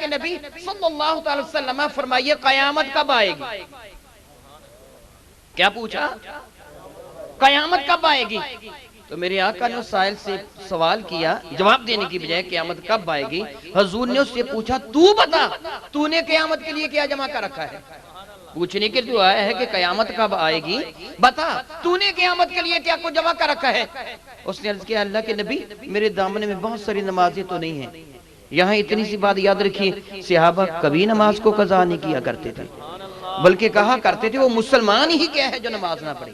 کے نبی صلی اللہ علیہ وسلم فرمائیے قیامت کب آئے گی؟ کیا پوچھا؟ قیامت کب آئے گی؟ تو میرے آقا نے اس سائل سے سوال کیا، جواب دینے کی بجائے قیامت کب آئے گی، حضور نے اس سے پوچھا تو بتا، تو نے قیامت کے لیے کیا جمع کر رکھا ہے؟ پوچھنے کے لیے آیا ہے کہ قیامت کب آئے گی، بتا تو نے قیامت کے لیے کیا کو جمع کر رکھا ہے؟ اس نے عرض کیا اللہ کے نبی میرے دامن میں بہت ساری نمازیں تو نہیں ہیں۔ یہاں اتنی سی بات یاد رکھیے، صحابہ کبھی نماز کو قضا نہیں کیا کرتے تھے، بلکہ کہا کرتے تھے وہ مسلمان ہی کیا ہے جو نماز نہ پڑھے،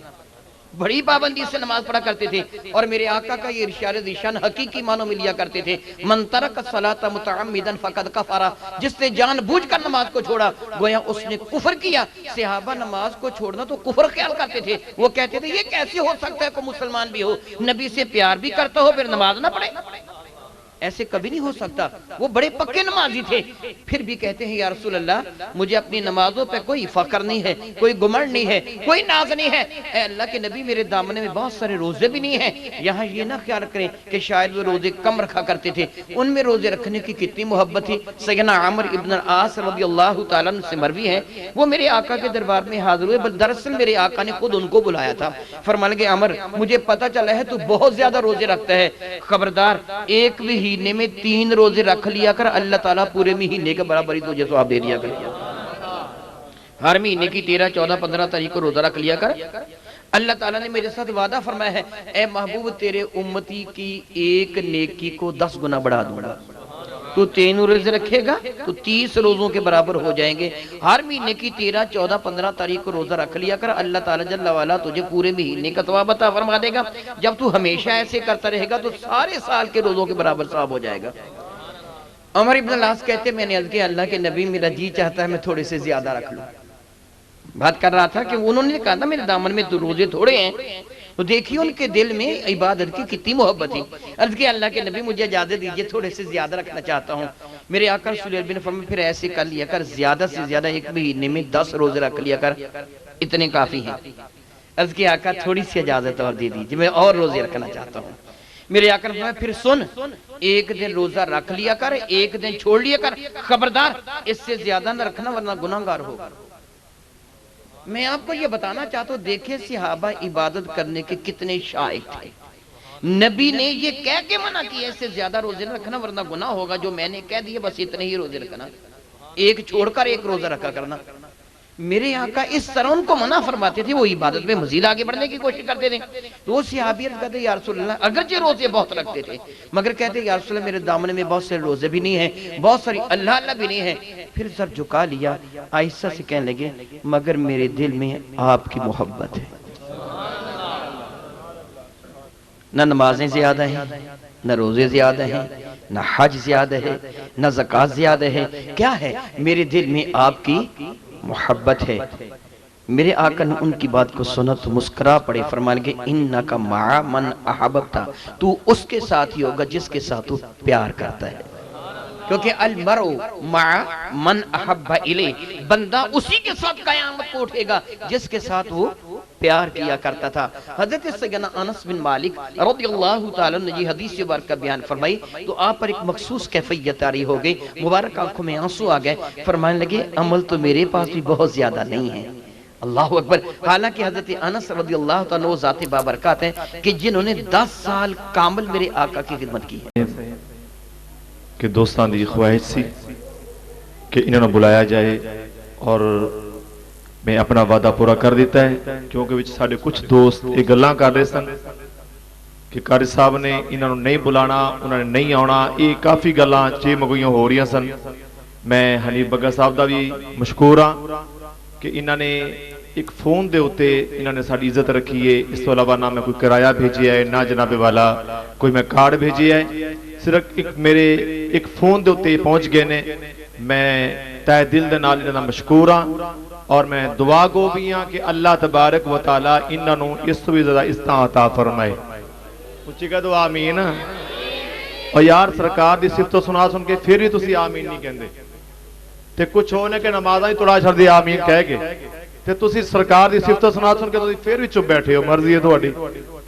بڑی پابندی سے نماز پڑھا کرتے تھے۔ اور میرے آقا کا یہ ارشاد ذیشان حقیقی معنوں میں لیا کرتے تھے، من ترک الصلاۃ متعمدا فقد کفر، جس نے جان بوجھ کر نماز کو چھوڑا گویا اس نے کفر کیا۔ صحابہ نماز کو چھوڑنا تو کفر خیال کرتے تھے، وہ کہتے تھے یہ کیسے ہو سکتا ہے کوئی مسلمان بھی ہو، نبی سے پیار بھی کرتا ہو پھر نماز نہ پڑھے، ایسے کبھی نہیں ہو سکتا۔ وہ بڑے پکے نمازی تھے، پھر بھی کہتے ہیں یا رسول اللہ مجھے اپنی نمازوں پہ کوئی فخر نہیں ہے، کوئی گمنڈ نہیں ہے، کوئی ناز نہیں ہے۔ اے اللہ کے نبی میرے دامن میں بہت سارے روزے بھی نہیں ہیں۔ یہاں یہ نہ خیال کریں کہ شاید وہ روزے کم رکھا کرتے تھے، ان میں روزے رکھنے کی کتنی محبت تھی۔ سیدنا عمر ابن العاص رضی اللہ تعالیٰ عنہ سے مروی ہے، وہ میرے آقا کے دربار میں حاضر ہوئے، بل دراصل میرے آقا نے خود ان کو بلایا تھا۔ فرمان لگے عمر مجھے پتہ چلا ہے تو بہت زیادہ روزے رکھتا ہے، خبردار ایک بھی مہینے میں 3 روزے رکھ لیا کر، اللہ تعالیٰ پورے مہینے کے برابری تجھے ثواب دے دیا کر۔ ہر مہینے کی 13، 14، 15 تاریخ کو روزہ رکھ لیا کر، اللہ تعالیٰ نے میرے ساتھ وعدہ فرمایا ہے اے محبوب تیرے امتی کی ایک نیکی کو 10 گنا بڑھا دوں گا۔ تو 3 روزے رکھے گا تو 30 روزوں کے برابر ہو جائیں گے۔ ہر مہینے کی 13، 14، 15 تاریخ کو روزہ رکھ لیا کر، اللہ تعالیٰ جل وعلا تجھے پورے مہینے کا ثواب عطا فرما دے گا۔ جب تو ہمیشہ ایسے کرتا رہے گا تو سارے سال کے روزوں کے برابر ثواب ہو جائے گا۔ عمر ابن العاص کہتے میں نے عرض کیا اللہ کے نبی میرا جی چاہتا ہے میں تھوڑے سے زیادہ رکھ لوں۔ بات کر رہا تھا کہ انہوں نے کہا تھا میرے دامن میں 2 روزے تھوڑے ہیں، تو دیکھیے ان کے دل میں عبادت کی کتنی محبت تھی۔ عرض کیا اللہ کے نبی مجھے اجازت دیجئے تھوڑے سے زیادہ رکھنا چاہتا ہوں۔ میرے آقا رسول اللہ نے فرمایا پھر ایسے کر لیا کر، زیادہ سے زیادہ ایک مہینے میں 10 روزے رکھ لیا کر، اتنے کافی ہیں۔ عرض کیا آقا تھوڑی سی اجازت اور دے دیجئے میں اور روزے رکھنا چاہتا ہوں۔ میرے آقا نے فرمایا پھر سن، ایک دن روزہ رکھ لیا کر، ایک دن چھوڑ لیا کر، خبردار اس سے زیادہ نہ رکھنا ورنہ گناہگار ہوگا۔ میں آپ کو یہ بتانا چاہتا ہوں دیکھیں صحابہ عبادت کرنے کے کتنے شائق تھے، نبی نے یہ کہہ کے منع کیا اس سے زیادہ روزے نہ رکھنا ورنہ گناہ ہوگا، جو میں نے کہہ دیا بس اتنے ہی روزے رکھنا، ایک چھوڑ کر ایک روزہ رکھا کرنا۔ میرے آقا اس طرح ان کو منع فرماتے تھے، وہ عبادت میں مزید آگے بڑھنے کی کوشش کرتے تھے۔ تو وہ صحابی کہتے یا رسول اللہ اگرچہ روزے بہت رکھتے تھے مگر کہتے یا رسول اللہ میرے دامن میں بہت سے روزے بھی نہیں ہیں، بہت ساری اللہ اللہ بھی نہیں ہیں۔ پھر سر جھکا لیا، آہستہ سے کہنے لگے مگر میرے دل میں آپ کی محبت ہے، نہ نمازیں زیادہ ہیں، نہ روزے زیادہ ہیں، نہ حج زیادہ ہے، نہ زکوٰۃ زیادہ ہے، کیا ہے میرے دل میں آپ کی محبت ہے۔ میرے آقا نے ان کی بات کو سنا تو مسکرا پڑے، فرمان لگے انکا مع من احببتا، تو اس کے ساتھ ہی ہوگا جس کے ساتھ تو پیار کرتا ہے، کیونکہ المرء مع من احب الیہ، بندہ اسی کے ساتھ قیامت کو اٹھے گا جس کے ساتھ وہ پیار کیا کرتا تھا۔ حضرت سیدنا انس بن مالک رضی اللہ تعالیٰ نے یہ حدیث مبارکہ بیان فرمائی تو آپ پر ایک مخصوص کیفیت طاری ہو گئی، مبارک آنکھوں میں آنسو آ گئے، فرمانے لگے عمل تو میرے پاس بھی بہت زیادہ نہیں ہے۔ اللہ اکبر۔ حالانکہ حضرت انس رضی اللہ تعالیٰ وہ ذات بابرکات ہیں کہ جنہوں نے 10 سال کامل میرے آقا کی خدمت کی ہے۔ کہ دوستان دی خواہش سی کہ انہوں نے بلایا جائے اور میں اپنا وعدہ پورا کر دیتا ہے، کیونکہ وچ ساڑھے کچھ دوست ایک گلاں کر رہے سن کہ قاری صاحب نے انہوں نے نہیں بلانا، انہوں نے نہیں آنا، یہ کافی گلاں چے مگویاں ہو رہی ہیں سن۔ میں حنیف بگا صاحب دا بھی مشکور ہاں کہ انہوں نے ایک فون دے ہوتے انہوں نے ساڑھی عزت رکھی ہے، اس تو علاوہ نہ میں کوئی کرایہ بھیجی ہے نہ جناب والا کوئی میں کارڈ بھیجی ہے، صرف میرے ایک فون دے ہوتے پہنچ گئے نے۔ میں تہ دل دے نال انہوں نے مشکور ہاں اور میں دعا گو بھی ہاں کہ اللہ تبارک و تعالیٰ انہوں اس تو بھی زیادہ استعان عطا فرمائے۔ اچھی کا دعا آمین۔ اور یار سرکار دی صفت و سنا سن کے پھر بھی تسی آمین نہیں کہندے تے کچھ ہونے کے نمازاں ہی توڑا چھڑ دی آمین کہہ کے تے تسی سرکار دی صفت و سنا سن کے تسی پھر بھی چپ بیٹھے ہو، مرضی ہے تہاڈی۔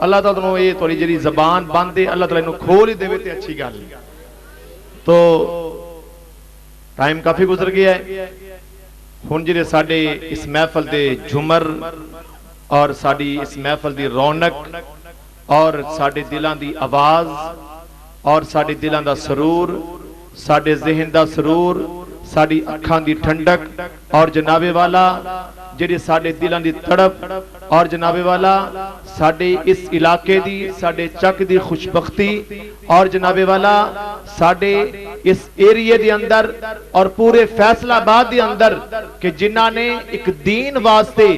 اللہ تعالیٰ یہ تھوڑی جڑی زبان بند ہے اللہ تعالیٰ انہوں کھول ہی دے تے اچھی گل۔ تو ٹائم کافی گزر گیا ہے. ہن جڑے ساڈے اس محفل دے جھمر اور ساڈی اس محفل دی رونق اور ساڈے دلاں دی آواز اور ساڈے دلاں دا سرور، ساڈے ذہن دا سرور، ساڈی اکھاں دی ٹھنڈک اور جناب والا جڑے ساڈے دلاں دی تڑپ اور جناب والا ساڈے اس علاقے دی ساڈے چک دی خوشبختی اور جناب والا ساڈے اس ایریے دے اندر اور پورے فیصل آباد دے اندر کہ جنہاں نے ایک دین واسطے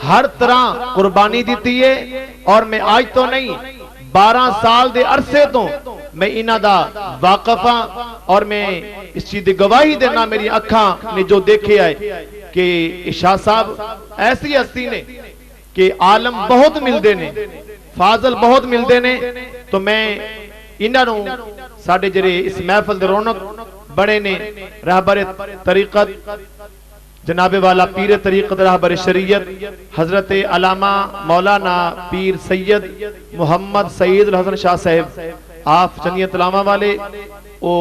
ہر طرح قربانی دیتی ہے. اور میں آج تو نہیں 12 سال دے عرصے تو میں انہاں دا واقف ہاں اور میں اس چیز دی گواہی دینا. میری اکھاں نے جو دیکھے آئے کہ شاہ صاحب ایسی ہستی نے کہ عالم بہت ملدے نے، فاضل بہت ملدے نے. تو میں انہاں نوں ساڈے جڑے اس محفل دے رونق بڑے نے رہبر طریقت جناب والا پیر طریقت رہبر شریعت حضرت علامہ مولانا پیر سید محمد سعید الحسن شاہ صاحب، آپ چنیت علامہ والے او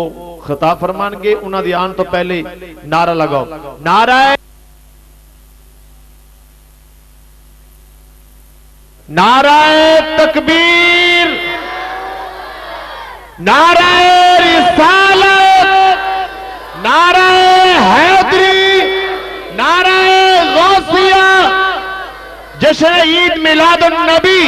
خطاب فرمان گے. انہاں دی آن تو پہلے نعرہ لگاؤ، نعرہ نعرہ تکبیر، نعرہ رسالت، نعرہ حیدری، نعرہ غوثیہ، جشن عید میلاد النبی.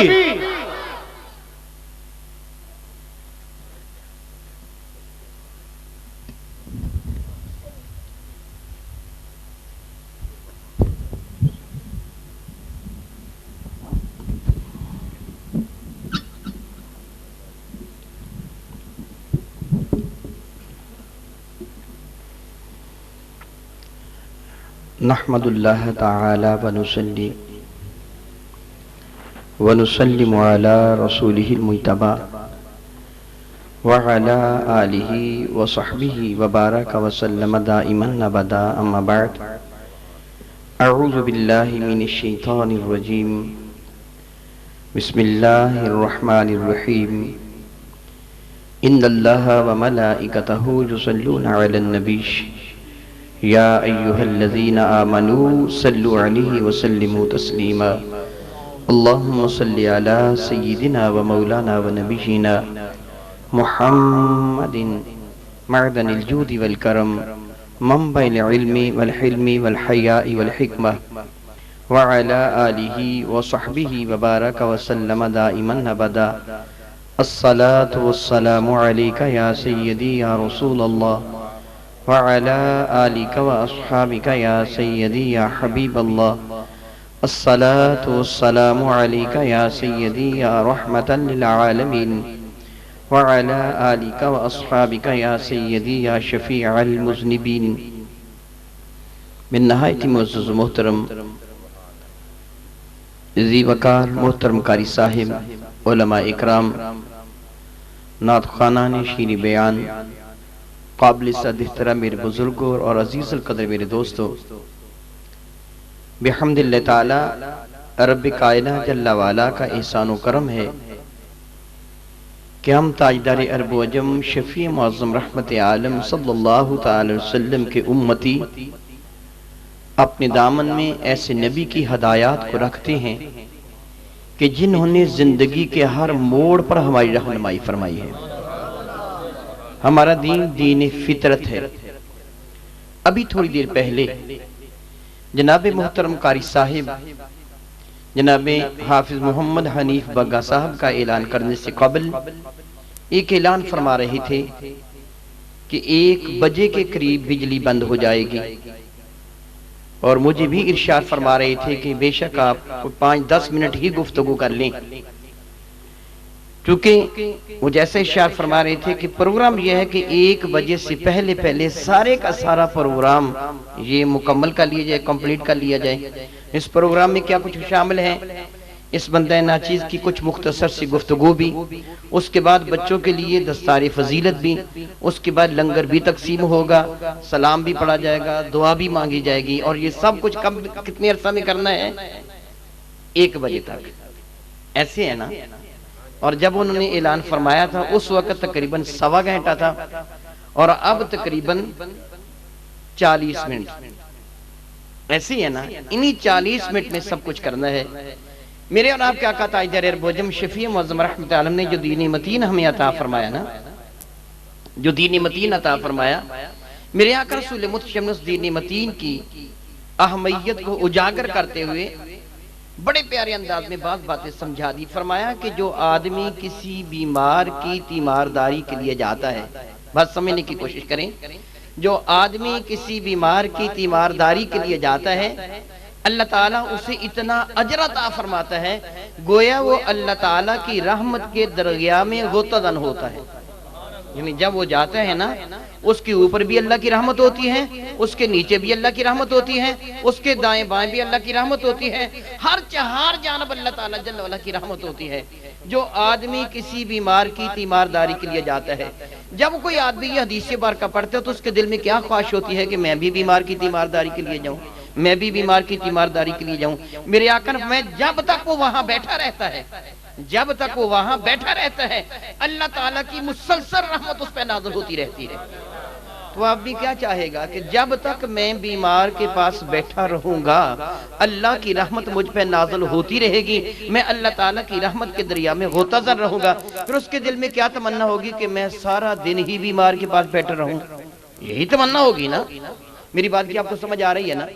نحمد اللہ تعالی ونصلی ونسلم علی رسولہ المجتبی وعلی آلہ وصحبہ وبارک وسلم دائما ابدا. اما بعد، اعوذ باللہ من الشیطان الرجیم، بسم اللہ الرحمن الرحیم. ان اللہ وملائکتہ یصلون علی النبی یا ایہا الذین آمنوا صلوا علیہ وسلموا تسلیما. اللہم صلی علی سیدنا و مولانا و نبینا محمد معدن الجود والکرم منبع العلم والحلم والحیاء والحکمہ وعلی آلہ وصحبہ وبارک وسلم دائما ابدا. الصلاة والسلام علیکہ یا سیدی یا رسول اللہ وعلى آلك وأصحابك يا سيدي يا حبيب الله. الصلاة والسلام عليك يا سيدي يا رحمة للعالمين وعلى آلك وأصحابك يا سيدي يا شفيع المذنبين. من نہایت معزز محترم ذی وقار محترم قاری صاحب، علماء اکرام، نعت خوانان شیریں بیان، قابل صد احترام میرے بزرگوں اور عزیز القدر میرے دوستوں، بحمد اللہ تعالی رب کائنہ جل وعلا کا احسان و کرم ہے کہ ہم تاجدار عرب و عجم شفیع معظم رحمت عالم صلی اللہ تعالی وسلم کے امتی اپنے دامن میں ایسے نبی کی ہدایات کو رکھتے ہیں کہ جنہوں نے زندگی کے ہر موڑ پر ہماری رہنمائی فرمائی ہے. ہمارا دین دین فطرت ہے. ابھی تھوڑی دیر پہلے جناب محترم قاری صاحب جناب حافظ محمد حنیف بگا صاحب کا اعلان کرنے سے قبل ایک اعلان فرما رہے تھے کہ 1 بجے کے قریب بجلی بند ہو جائے گی، اور مجھے بھی ارشاد فرما رہے تھے کہ بے شک آپ 5-10 منٹ ہی گفتگو کر لیں، کیونکہ وہ جیسے ارشاد فرما رہے تھے کہ پروگرام یہ ہے کہ 1 بجے سے پہلے سارے کا سارا پروگرام یہ مکمل کر لیا جائے، کمپلیٹ کر لیا جائے. اس پروگرام میں کیا کچھ شامل ہے؟ اس بندہ ناچیز کی کچھ مختصر سی گفتگو بھی، اس کے بعد بچوں کے لیے دستار فضیلت بھی، اس کے بعد لنگر بھی تقسیم ہوگا، سلام بھی پڑھا جائے گا، دعا بھی مانگی جائے گی، اور یہ سب کچھ کتنے عرصہ میں کرنا ہے؟ 1 بجے تک. ایسے ہے نا؟ اور جب انہوں نے اعلان فرمایا تھا اس وقت تقریباً 1.25 گھنٹہ تھا، اور اب تقریباً 40 منٹ ایسی ہے نا, انہی 40 منٹ میں سب کچھ کرنا ہے. میرے اور آپ کے آقا تاجدار بوجم شفیع معظم رحمت عالم نے جو دین متین ہمیں عطا فرمایا نا, جو دین متین عطا فرمایا, میرے آقا رسول متشم نے اس دین متین کی اہمیت کو اجاگر کرتے ہوئے بڑے پیارے انداز میں بعض باتیں سمجھا دی. فرمایا کہ جو آدمی کسی بیمار کی تیمارداری کے لیے جاتا ہے, بات سمجھنے کی کوشش کریں, جو آدمی کسی بیمار کی تیمارداری کے لیے جاتا ہے, اللہ تعالیٰ اسے اتنا اجر عطا فرماتا ہے گویا وہ اللہ تعالیٰ کی رحمت کے درگاہ میں غوطہ ہوتا ہے. یعنی جب وہ جاتا ہے نا, اس کے اوپر بھی اللہ کی رحمت ہوتی ہے, اس کے نیچے بھی اللہ کی رحمت ہوتی ہے, اس کے دائیں بائیں بھی اللہ کی رحمت ہوتی ہے, ہر چہار جانب اللہ تعالیٰ جل وعلا کی رحمت ہوتی ہے. جو آدمی کسی بیمار کی تیمارداری کے لیے جاتا ہے, جب کوئی آدمی یہ حدیث بارکہ پڑھتا ہے تو اس کے دل میں کیا خواہش ہوتی ہے کہ میں بھی بیمار کی تیمارداری کے لیے جاؤں, میں بھی بیمار کی تیمارداری کے لیے جاؤں. میرے آقا نے میں جب تک وہ وہاں بیٹھا رہتا ہے, جب تک وہ وہاں بیٹھا رہتا ہے, اللہ تعالیٰ کی مسلسل رحمت اس پہ نازل ہوتی رہتی ہے. تو آپ بھی کیا چاہے گا کہ جب تک میں بیمار کے پاس بیٹھا رہوں گا اللہ کی رحمت مجھ پہ نازل ہوتی رہے گی, میں اللہ تعالیٰ کی رحمت کے دریا میں غوطہ رہوں گا. پھر اس کے دل میں کیا تمنا ہوگی کہ میں سارا دن ہی بیمار کے پاس بیٹھا رہوں, یہی تمنا ہوگی نا. میری بات کی آپ کو سمجھ آ رہی ہے نا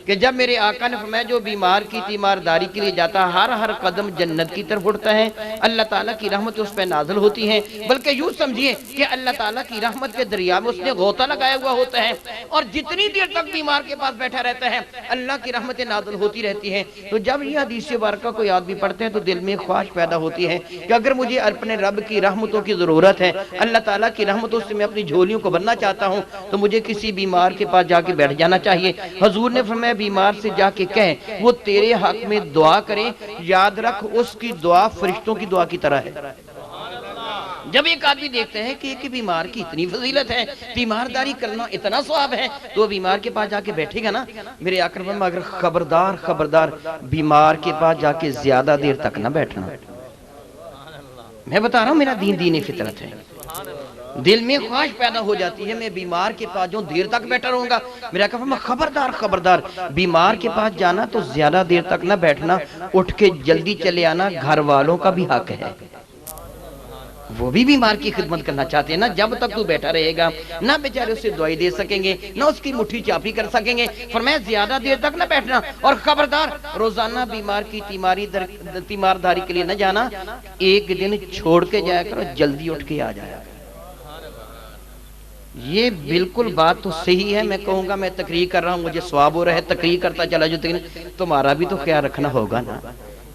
کہ جب میرے آقا نے فرمایا جو بیمار کی تیمارداری کے لیے جاتا ہر قدم جنت کی طرف اٹھتا ہے, اللہ تعالیٰ کی رحمت اس پہ نازل ہوتی ہے. بلکہ یوں سمجھیے کہ اللہ تعالیٰ کی رحمت کے دریا میں اس نے غوطہ لگایا ہوا ہوتا ہے, اور جتنی دیر تک بیمار کے پاس بیٹھا رہتا ہے اللہ کی رحمتیں نازل ہوتی رہتی ہیں. تو جب یہ حدیث بارکہ کوئی آدمی پڑھتے ہیں تو دل میں خواہش پیدا ہوتی ہے کہ اگر مجھے اپنے رب کی رحمتوں کی ضرورت ہے, اللہ تعالیٰ کی رحمتوں سے میں اپنی جھولیوں کو بننا چاہتا ہوں, تو مجھے کسی بیمار کے پاس جا کے بیٹھ جانا چاہیے. حضور نے فرمایا بیمار سے جا کے کہیں وہ تیرے حق میں دعا کریں, یاد رکھ اس کی دعا فرشتوں کی دعا کی طرح ہے. جب ایک آدمی دیکھتا ہے کہ ایک بیمار کی اتنی فضیلت ہے, تیمارداری کرنا اتنا ثواب ہے, تو وہ بیمار کے پاس جا کے بیٹھے گا نا. میرے آقا فرمایا اگر خبردار بیمار کے پاس جا کے زیادہ دیر تک نہ بیٹھنا. میں بتا رہا ہوں میرا دین فطرت ہے. دل میں خواہش پیدا ہو جاتی ہے میں بیمار کے پاس جو دیر تک بیٹھا رہوں گا. میرا آقا فرمایا خبردار بیمار کے پاس جانا تو زیادہ دیر تک نہ بیٹھنا, اٹھ کے جلدی چلے آنا. گھر والوں کا بھی حق ہے, وہ بھی بیمار کی خدمت کرنا چاہتے ہیں نا. جب تک تو بیٹھا رہے گا نہ بیچارے اسے دعائی دے سکیں گے, نہ اس کی مٹھی چاپی کر سکیں گے. فرمایا زیادہ دیر تک نہ بیٹھنا, اور خبردار روزانہ بیمار کی تیمارداری کے لیے نہ جانا. ایک دن چھوڑ کے جایا کرو, جلدی اٹھ کے آ جایا. یہ بالکل بات تو صحیح ہے. میں کہوں گا میں تقریر کر رہا ہوں, مجھے ثواب ہو رہا ہے, تقریر کرتا چلا جو تمہارا بھی تو خیال رکھنا ہوگا نا.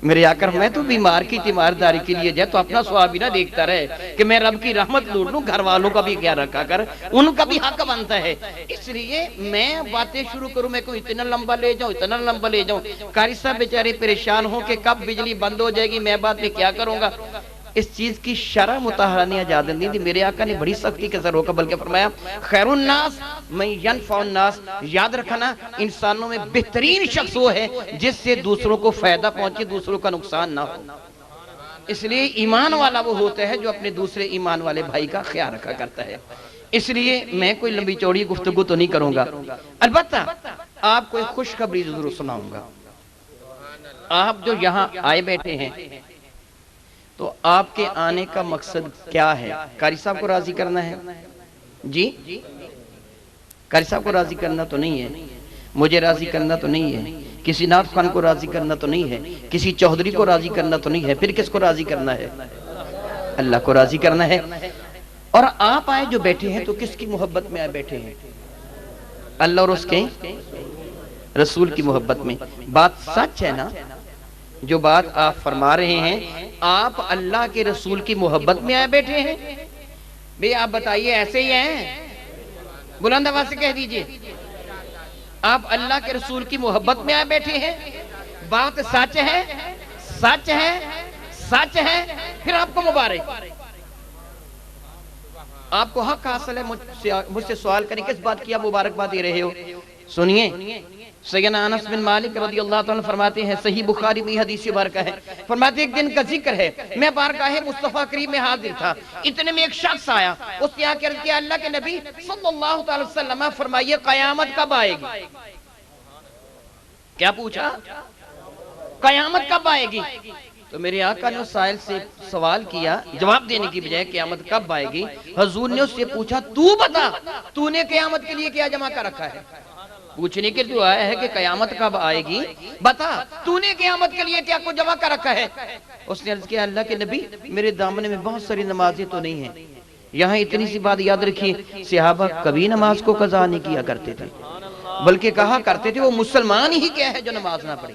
میرے آقا میں تو بیمار کی تیمارداری کے لیے جائے تو اپنا ثواب ہی نہ دیکھتا رہے کہ میں رب کی رحمت لوٹ لوں, گھر والوں کا بھی خیال رکھا کر, ان کا بھی حق بنتا ہے. اس لیے میں باتیں شروع کروں, میں کوئی اتنا لمبا لے جاؤں. قاری صاحب بیچارے پریشان ہوں کہ کب بجلی بند ہو جائے گی, میں بات میں کیا کروں گا. اس چیز کی شرح مطالعہ نے اجازت نہیں دی. میرے آقا نے بڑی سختی کے ساتھ روکا, بلکہ فرمایا خیر الناس من ینفع الناس. یاد رکھنا انسانوں میں بہترین شخص وہ ہے جس سے دوسروں کو فائدہ پہنچے, دوسروں کا نقصان نہ ہو. اس لیے ایمان والا وہ ہوتا ہے جو اپنے دوسرے ایمان والے بھائی کا خیال رکھا کرتا ہے. اس لیے میں کوئی لمبی چوڑی گفتگو تو نہیں کروں گا, البتہ آپ کو ایک خوشخبری ضرور سناؤں گا. آپ جو یہاں آئے بیٹھے ہیں تو آپ کے آنے کا مقصد کیا ہے؟ قاری صاحب کو راضی کرنا ہے جی؟ قاری صاحب کو راضی کرنا تو نہیں ہے, مجھے راضی کرنا تو نہیں ہے, کسی نعت خوان کو راضی کرنا تو نہیں ہے, کسی چوہدری کو راضی کرنا تو نہیں ہے. پھر کس کو راضی کرنا ہے؟ اللہ کو راضی کرنا ہے. اور آپ آئے جو بیٹھے ہیں تو کس کی محبت میں آئے بیٹھے ہیں؟ اللہ اور اس کے رسول کی محبت میں. بات سچ ہے نا جو بات آپ فرما رہے ہیں؟ آپ اللہ کے رسول کی محبت میں آئے بیٹھے ہیں. بھئی آپ بتائیے ایسے ہی ہیں؟ بلند آواز سے کہہ دیجئے, آپ اللہ کے رسول کی محبت میں آئے بیٹھے ہیں. بات سچ ہے, سچ ہے, سچ ہے. پھر آپ کو مبارک, آپ کو حق حاصل ہے. مجھ سے سوال کریں کس بات کی آپ مبارک بات دے رہے ہو؟ سنیے سیدنا انس بن مالک رضی اللہ تعالیٰ فرماتے ہیں، صحیح بخاری میں حدیث مبارکہ ہے، فرماتے ایک دن کا ذکر ہے، میں بارگاہ مصطفیٰ کریم میں حاضر تھا، اتنے میں ایک شخص آیا، اس نے آ کے عرض کیا اللہ کے نبی صلی اللہ علیہ وسلم فرمائیے قیامت کب آئے گی؟ کیا پوچھا؟ قیامت کب آئے گی؟ تو میرے آقا نے اس سائل سے سوال کیا، جواب دینے کی بجائے قیامت کب آئے گی، حضور نے اس سے پوچھا تو بتا، تو نے قیامت کے لیے کیا جمع کر رکھا ہے؟ پوچھنے کے لیے آیا ہے کہ قیامت کب آئے گی، بتا تو نے قیامت کے لیے کیا کو جمع کر رکھا ہے؟ اس نے عرض کیا اللہ کے نبی میرے دامن میں بہت ساری نمازیں تو نہیں ہیں۔ یہاں اتنی سی بات یاد رکھیے، صحابہ کبھی نماز کو قضا نہیں کیا کرتے تھے، بلکہ کہا کرتے تھے وہ مسلمان ہی کیا ہے جو نماز نہ پڑھے،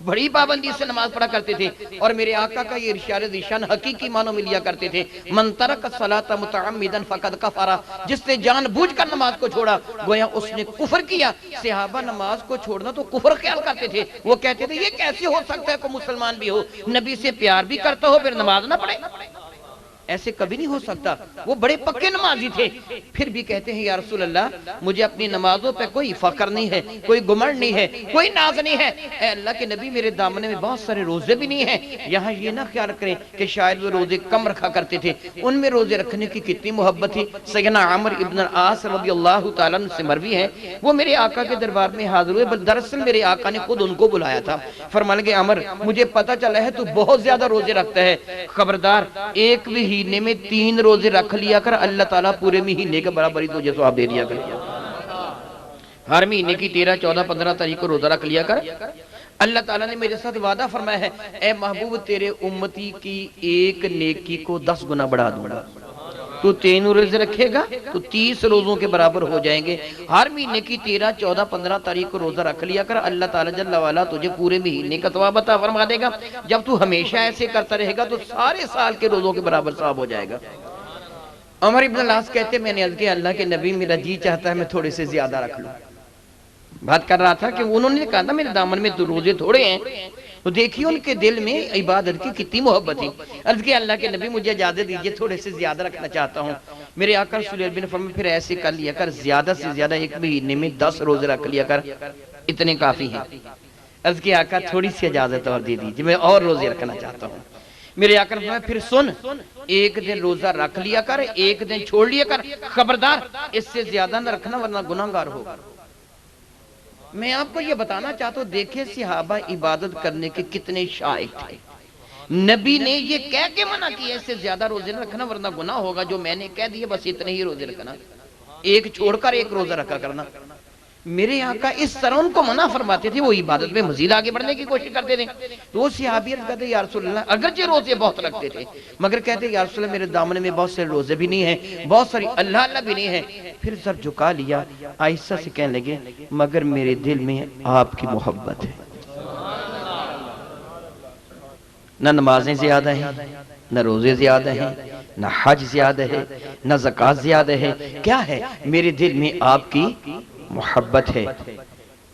بڑی پابندی سے نماز پڑھا کرتے تھے۔ اور میرے آقا کا یہ ارشاد ذیشان حقیقی معنوں میں لیا کرتے تھے، من ترک الصلاۃ متعمدا فقد کفر، جس نے جان بوجھ کر نماز کو چھوڑا گویا اس نے کفر کیا۔ صحابہ نماز کو چھوڑنا تو کفر خیال کرتے تھے، وہ کہتے تھے یہ کیسے ہو سکتا ہے کوئی مسلمان بھی ہو، نبی سے پیار بھی کرتا ہو پھر نماز نہ پڑھے، ایسے کبھی نہیں ہو سکتا۔ وہ بڑے پکے نمازی تھے، پھر بھی کہتے ہیں یا رسول اللہ مجھے اپنی نمازوں پہ کوئی فخر نہیں ہے، کوئی گمنڈ نہیں ہے، کوئی ناز نہیں ہے۔ اے اللہ کے نبی میرے دامن میں بہت سارے روزے بھی نہیں ہیں۔ یہاں یہ نہ خیال کریں کہ شاید وہ روزے کم رکھا کرتے تھے، ان میں روزے رکھنے کی کتنی محبت تھی۔ سیدنا عمر ابن العاص رضی اللہ تعالیٰ عنہ سے مروی ہے، وہ میرے آقا کے دربار میں حاضر ہوئے، بل دراصل میرے آقا نے خود ان کو بلایا تھا۔ فرمان لگے عمر مجھے پتہ چلا ہے تو بہت زیادہ روزے رکھتا ہے، خبردار ایک بھی مہینے میں 3 روزے رکھ لیا کر، اللہ تعالیٰ پورے مہینے کے برابری تجھے ثواب دے دیا کر۔ ہر مہینے کی 13، 14، 15 تاریخ کو روزہ رکھ لیا کر، اللہ تعالیٰ نے میرے ساتھ وعدہ فرمایا ہے اے محبوب تیرے امتی کی ایک نیکی کو 10 گنا بڑھا دوں گا۔ تو 3 روزے رکھے گا تو 30 روزوں کے برابر ہو جائیں گے۔ ہر مہینے کی 13، 14، 15 تاریخ کو روزہ رکھ لیا کر، اللہ تعالیٰ جل وعلا تجھے پورے مہینے کا ثواب عطا فرما دے گا۔ جب تو ہمیشہ ایسے کرتا رہے گا تو سارے سال کے روزوں کے برابر ثواب ہو جائے گا۔ عمر ابن العاص کہتے میں نے عرض کیا اللہ کے نبی میرا جی چاہتا ہے میں تھوڑے سے زیادہ رکھ لوں۔ بات کر رہا تھا کہ انہوں نے کہا تھا میرے دامن میں تو روزے تھوڑے ہیں، تو دیکھیے ان کے دل میں عبادت کی کتنی محبت تھی۔ عرض کیا اللہ کے نبی مجھے اجازت دیجئے تھوڑے سے زیادہ رکھنا چاہتا ہوں۔ میرے آقا رسول اللہ نے فرمایا پھر ایسے کر لیا کر، زیادہ سے زیادہ ایک مہینے میں 10 روزے رکھ لیا کر، اتنے کافی ہیں۔ عرض کیا آقا تھوڑی سی اجازت اور دے دیجئے میں اور روزے رکھنا چاہتا ہوں۔ میرے آقا نے فرمایا پھر سن، ایک دن روزہ رکھ لیا کر، ایک دن چھوڑ لیا کر، خبردار اس سے زیادہ نہ رکھنا ورنہ گناہگار ہوگا۔ میں آپ کو یہ بتانا چاہتا ہوں دیکھیں صحابہ عبادت کرنے کے کتنے شائق تھے، نبی نے یہ کہہ کے منع کیا اس سے زیادہ روزے نہ رکھنا ورنہ گناہ ہوگا، جو میں نے کہہ دیا بس اتنے ہی روزے رکھنا، ایک چھوڑ کر ایک روزہ رکھا کرنا۔ میرے آقا اس طرح ان کو منع فرماتے تھے، وہ عبادت میں مزید آگے بڑھنے کی کوشش کرتے تھے۔ تو وہ صحابی کہتے یا رسول اللہ اگرچہ روزے بہت رکھتے تھے مگر کہتے یا رسول اللہ میرے دامن میں بہت سے روزے بھی نہیں ہیں، بہت ساری اللہ اللہ بھی نہیں ہیں۔ پھر سر جھکا لیا، آہستہ سے کہنے لگے مگر میرے دل میں آپ کی محبت ہے، نہ نمازیں زیادہ ہیں، نہ روزے زیادہ ہیں، نہ حج زیادہ ہے، نہ زکوٰۃ زیادہ ہے، کیا ہے میرے دل میں آپ کی محبت ہے۔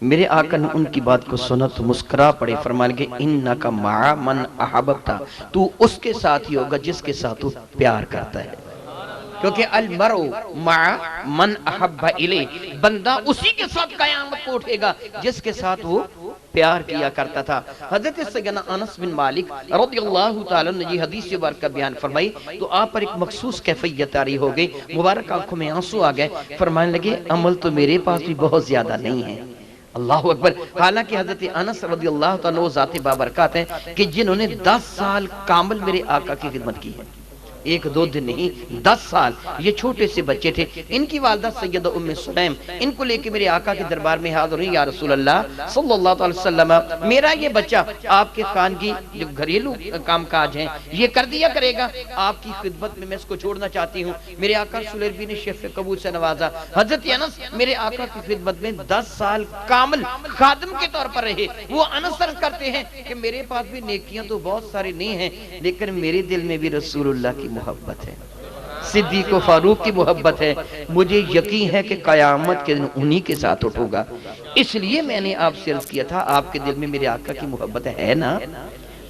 میرے آقا نے ان کی بات کو سنا تو مسکرا پڑے، فرمان لگے انکا مع من احببتا، تو اس کے ساتھ ہی ہوگا جس کے ساتھ تو پیار کرتا ہے، کیونکہ المرء مع من احب الیہ، بندہ اسی کے ساتھ قیامت کو اٹھے گا جس کے ساتھ وہ پیار کیا کرتا تھا۔ حضرت سیدنا انس بن مالک رضی اللہ تعالیٰ نے یہ حدیث مبارکہ بیان فرمائی تو آپ پر ایک مخصوص کیفیت طاری ہو گئی، مبارک آنکھوں میں آنسو آ گئے، فرمانے لگے عمل تو میرے پاس بھی بہت زیادہ نہیں ہے۔ اللہ اکبر۔ حالانکہ حضرت انس رضی اللہ تعالیٰ وہ ذات بابرکات ہیں کہ جنہوں نے 10 سال کامل میرے آقا کی خدمت کی ہے، 1-2 دن نہیں 10 سال۔ یہ چھوٹے سے بچے تھے، ان کی والدہ سیدہ ام سلیم ان کو لے کے میرے آقا کے دربار میں حاضر ہوئی، یا رسول اللہ صلی اللہ علیہ وسلم میرا یہ بچہ آپ کے خانگی جو گھریلو کام کاج ہیں یہ کر دیا کرے گا، آپ کی خدمت میں اس کو چھوڑنا چاہتی ہوں۔ میرے آقا رسول اللہ نے شرف قبول سے نوازا۔ حضرت انس میرے آقا کی خدمت میں 10 سال کامل خادم کے طور پر رہے۔ وہ انس عرض کرتے ہیں کہ میرے پاس بھی نیکیاں تو بہت ساری نہیں ہیں لیکن میرے دل میں بھی رسول اللہ کی محبت ہے، صدیق و فاروق کی محبت ہے، مجھے یقین ہے کہ قیامت کے دن انہی کے ساتھ اٹھوں گا، اس لیے میں نے آپ سے عرض کیا تھا آپ کے دل میں میرے آقا کی محبت ہے نا،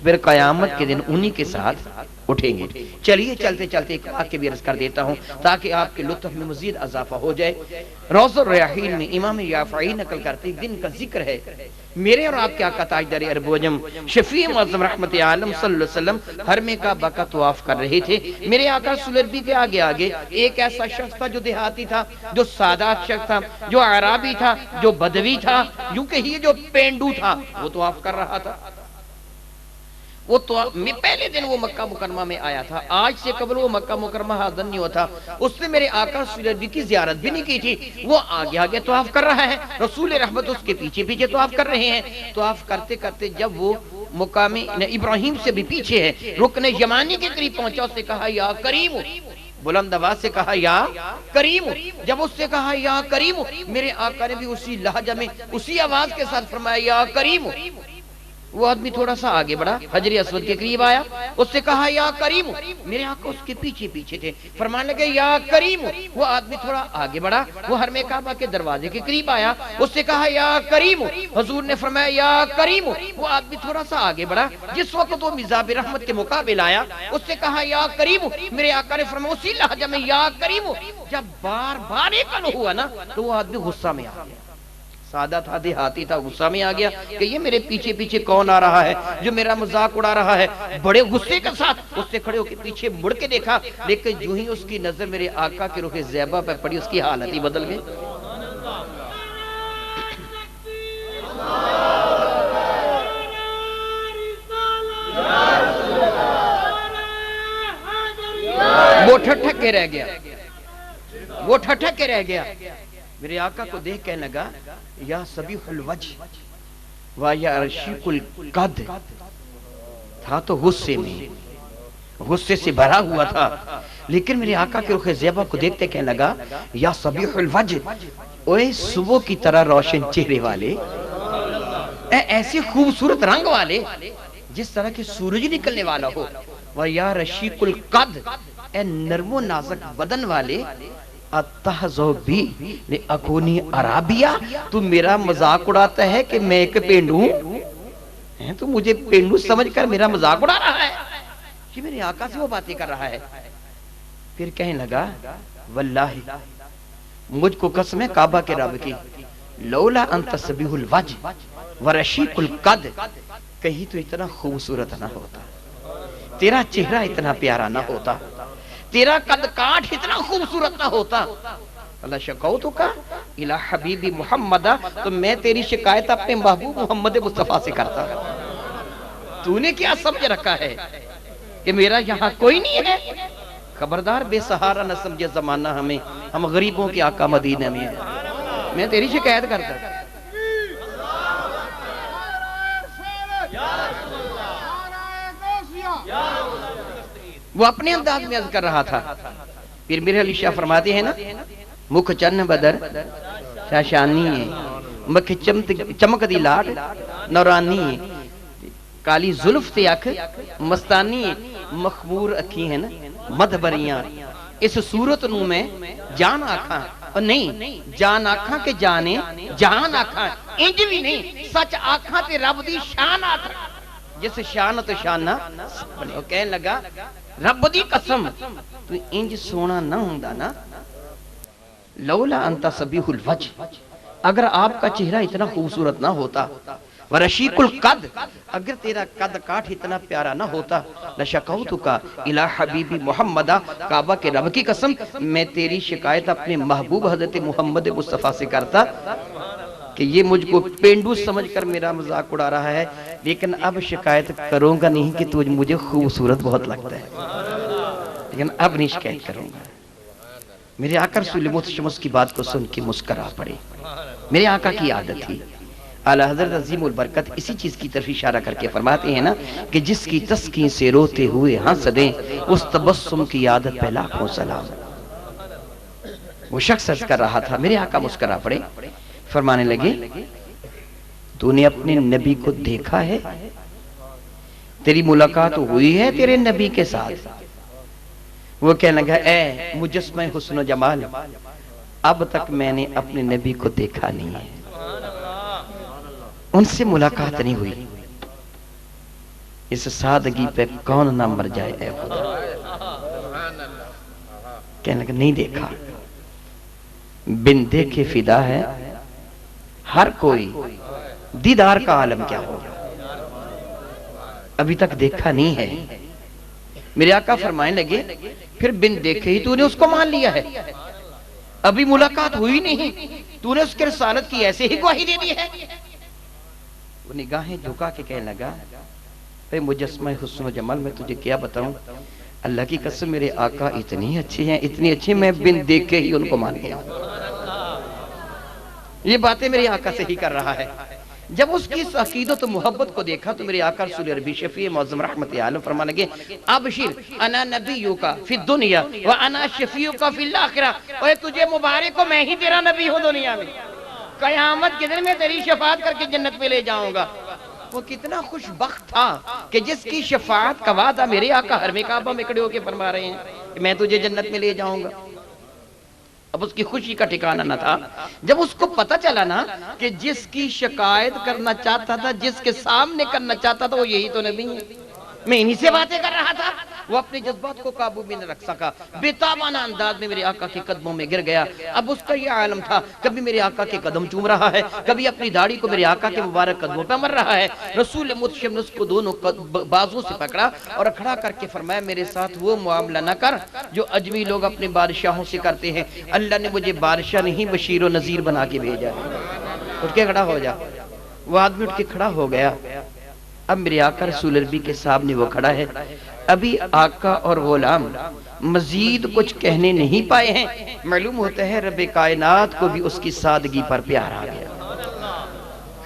پھر قیامت کے دن انہی کے ساتھ اٹھیں گے۔ چلیے چلتے چلتے ایک واقعہ بھی عرض کر دیتا ہوں تاکہ آپ کے لطف میں مزید اضافہ ہو جائے۔ روض الریاحین میں امام یافعی نقل کرتے دن کا ذکر ہے، میرے اور آپ کے آقا تاجدار عرب و عجم شفیع معظم رحمت عالم صلی اللہ علیہ وسلم حرم کعبہ کا طواف کر رہے تھے۔ میرے آقا رسول اللہ کے آگے آگے ایک ایسا شخص تھا جو دیہاتی تھا، جو سادات شخص تھا، جو عرابی تھا، جو بدوی تھا، یوں کہیے جو پینڈو تھا، وہ طواف کر رہا تھا۔ وہ تو پہلے دن وہ مکہ مکرمہ میں آیا تھا، آج سے قبل وہ مکہ مکرمہ حاضر نہیں ہوتا، اس نے میرے آقا رسول اللہ کی زیارت بھی نہیں کی تھی۔ وہ آگے آگے طواف کر رہا ہے، رسول رحمت اس کے پیچھے پیچھے طواف کر رہے ہیں۔ طواف کرتے کرتے جب وہ مقام ابراہیم سے بھی پیچھے ہے، رکن یمانی کے قریب پہنچا، اس نے کہا یا کریم، بلند آواز سے کہا یا کریم۔ جب اس سے کہا یا کریم، میرے آقا نے بھی اسی لہجہ میں اسی آواز کے ساتھ فرمایا یا کریم۔ وہ آدمی تھوڑا سا آگے بڑھا، حجر اسود کے قریب آیا، اس سے کہا یا کریم۔ میرے آقا اس کے پیچھے پیچھے تھے، فرمانے لگے یا کریم۔ وہ آدمی تھوڑا آگے بڑھا، وہ حرم کعبہ کے دروازے کے قریب آیا، اس سے کہا یا کریم۔ حضور نے فرمایا یا کریم۔ وہ آدمی تھوڑا سا آگے بڑھا، جس وقت وہ مزاب رحمت کے مقابل آیا، اس سے کہا یا کریم۔ میرے آقا نے فرمایا اسی لہجہ میں یا کریم۔ جب بار بار ایک ہوا نا تو وہ آدمی غصہ میں آ گیا، سادہ تھا، دیہاتی تھا، غصہ میں آ گیا کہ یہ میرے پیچھے پیچھے کون آ رہا ہے جو میرا مذاق اڑا رہا ہے۔ بڑے غصے کے ساتھ اس سے کھڑے ہو کے پیچھے مڑ کے دیکھا، لیکن جو ہی اس کی نظر میرے آقا کے رخ زیبہ پر پڑی، اس کی حالت ہی بدل گئی۔ وہ ٹھٹک کے رہ گیا، وہ ٹھٹک کے رہ گیا۔ میرے آقا کو دیکھ کہنے لگا یا صبیح الوجہ و یا رشیق القد، تھا تو غصے میں، غصے سے بھرا ہوا تھا، لیکن میرے آقا کے رخ زیبہ کو دیکھتے کہنے لگا یا صبیح الوجہ، اوے صبح کی طرح روشن چہرے والے، اے ایسے خوبصورت رنگ والے جس طرح کہ سورج نکلنے والا ہو، و یا رشیق القد، اے نرم و نازک بدن والے، اتحزو بھی لأکونی عرابیہ، تو میرا مذاق اڑاتا ہے کہ میں ایک پینڈو ہوں، تو مجھے پینڈو سمجھ کر میرا مذاق اڑا رہا ہے۔ یہ میرے آقا سے وہ باتیں کر رہا ہے۔ پھر کہنے لگا واللہ مجھ کو قسم ہے کعبہ کے رب کی، لولا انت صبیح الوجہ ورشیق القد، کہیں تو اتنا خوبصورت نہ ہوتا، تیرا چہرہ اتنا پیارا نہ ہوتا، تیرا قد کاٹ اتنا خوبصورت نہ ہوتا۔ اللہ شکوتو کا الہ حبیبی محمدہ، تو میں تیری شکایت اپنے محبوب محمد مصطفیٰ سے کرتا۔ تو نے کیا سمجھ رکھا ہے کہ میرا یہاں کوئی نہیں ہے؟ خبردار بے سہارا نہ سمجھے زمانہ ہمیں، ہم غریبوں کے آقا مدینہ میں ہیں، میں تیری شکایت کرتا۔ وہ اپنے انداز میں عرض کر رہا تھا۔ پھر میرے علی شاہ فرماتے ہیں نا، مکھ چن بدر شاشانی ہے، مکھ چمک دی لاٹ نورانی ہے، کالی زلف تے اکھ مستانی ہے، مخمور اکھی ہیں نا مدبریاں، اس صورت نو میں جان آکھاں، اور نہیں جان آکھاں کے جانے جان آکھاں، انج بھی نہیں سچ آکھاں تے رب دی شان آکھاں، جس شان تو شانہ بنے۔ وہ کہنے لگا رب دی قسم تو انج سونا نہ ہوندا نا، لولا انت صبیح الوجہ، اگر آپ کا چہرہ اتنا خوبصورت نہ ہوتا، ورشیق القد، اگر تیرا قد کاٹ اتنا پیارا نہ ہوتا، لشکوتک الہ حبیبی محمدہ، کعبہ کے رب کی قسم میں تیری شکایت اپنے محبوب حضرت محمد مصطفیٰ سے کرتا کہ یہ مجھ کو پینڈو سمجھ کر میرا مذاق اڑا رہا ہے، لیکن اب شکایت کروں گا نہیں کہ تجھ مجھے خوبصورت بہت لگتا ہے، لیکن اب نہیں شکایت کروں گا۔ میرے آقا رسول محتشم کی بات کو سن کے مسکرا پڑے۔ میرے آقا کی عادت تھی، اعلی حضرت عظیم البرکت اسی چیز کی طرف اشارہ کر کے فرماتے ہیں نا کہ جس کی تسکین سے روتے ہوئے ہنس دیں، اس تبسم کی عادت پہ لاکھوں سلام۔ وہ شخص عرض کر رہا تھا، میرے آقا مسکرا پڑے، فرمانے لگے تو نے اپنے نبی کو دیکھا ہے؟ تیری ملاقات ہوئی ہے تیرے نبی کے ساتھ؟ وہ کہنے لگا اے مجسمہ حسن و جمال، اب تک میں نے اپنے نبی کو دیکھا نہیں ہے، ان سے ملاقات نہیں ہوئی۔ اس سادگی پہ کون نہ مر جائے اے خدا. کہنے لگا نہیں دیکھا. بن دیکھے فدا ہے ہر کوئی، دیدار کا عالم کیا ہوگا، ابھی تک دیکھا نہیں ہے. میرے آقا فرمانے لگے پھر بن دیکھے ہی تو نے اس کو مان لیا ہے، ابھی ملاقات ہوئی نہیں، تو نے اس کے رسالت کی ایسے ہی گواہی دے دی ہے. وہ نگاہیں جھکا کے کہنے لگا اے مجسمہ حسن و جمال، میں تجھے کیا بتاؤں، اللہ کی قسم میرے آقا اتنی اچھی ہیں، اتنی اچھی، میں بن دیکھے ہی ان کو مان گیا. یہ باتیں میرے آقا سے ہی کر رہا ہے. جب اس کی اس عقیدت و محبت کو دیکھا تو میرے آقا رسول عربی شفیع معظم رحمت عالم فرمانے لگے ابشر انا نبیوکا فی الدنیا وانا شفیوکا فی الاخرہ. اور تجھے مبارک ہو، میں ہی تیرا نبی ہوں دنیا میں، قیامت کے دن میں تیری شفاعت کر کے جنت میں لے جاؤں گا. وہ کتنا خوش بخت تھا کہ جس کی شفاعت کا وعدہ میرے آقا حرم کعبہ میں کھڑے ہو کے فرما رہے ہیں کہ میں تجھے جنت میں لے جاؤں گا. اب اس کی خوشی کا ٹھکانہ نہ تھا. جب اس کو پتا چلا نا کہ جس کی شکایت کرنا چاہتا تھا، جس کے سامنے کرنا چاہتا تھا، وہ یہی تو نبی ہے، میں انہی سے باتیں کر رہا تھا. وہ اپنے جذبات کو قابو میں نہ رکھ سکا، بے تابانہ انداز میں میرے آقا کے قدموں میں گر گیا. اب اس کا یہ عالم تھا، کبھی میرے آقا کے قدم چوم رہا ہے، کبھی اپنی داڑھی کو میرے آقا کے مبارک قدموں پہ مر رہا ہے. رسول متشم نے اس کو دونوں بازوں سے پکڑا اور کھڑا کر کے فرمایا میرے ساتھ وہ معاملہ نہ کر جو اجمی لوگ اپنے بادشاہوں سے کرتے ہیں. اللہ نے مجھے بادشاہ نہیں بشیر و نذیر بنا کے بھیجا. اٹھ کے کھڑا ہو جا. وہ آدمی اٹھ کے کھڑا ہو گیا. اب میرے آقا رسول عربی کے سامنے وہ کھڑا ہے. ابھی آقا اور غلام مزید کچھ کہنے نہیں پائے ہیں. معلوم ہوتا ہے رب کائنات کو بھی اس کی سادگی پر پیار آ گیا.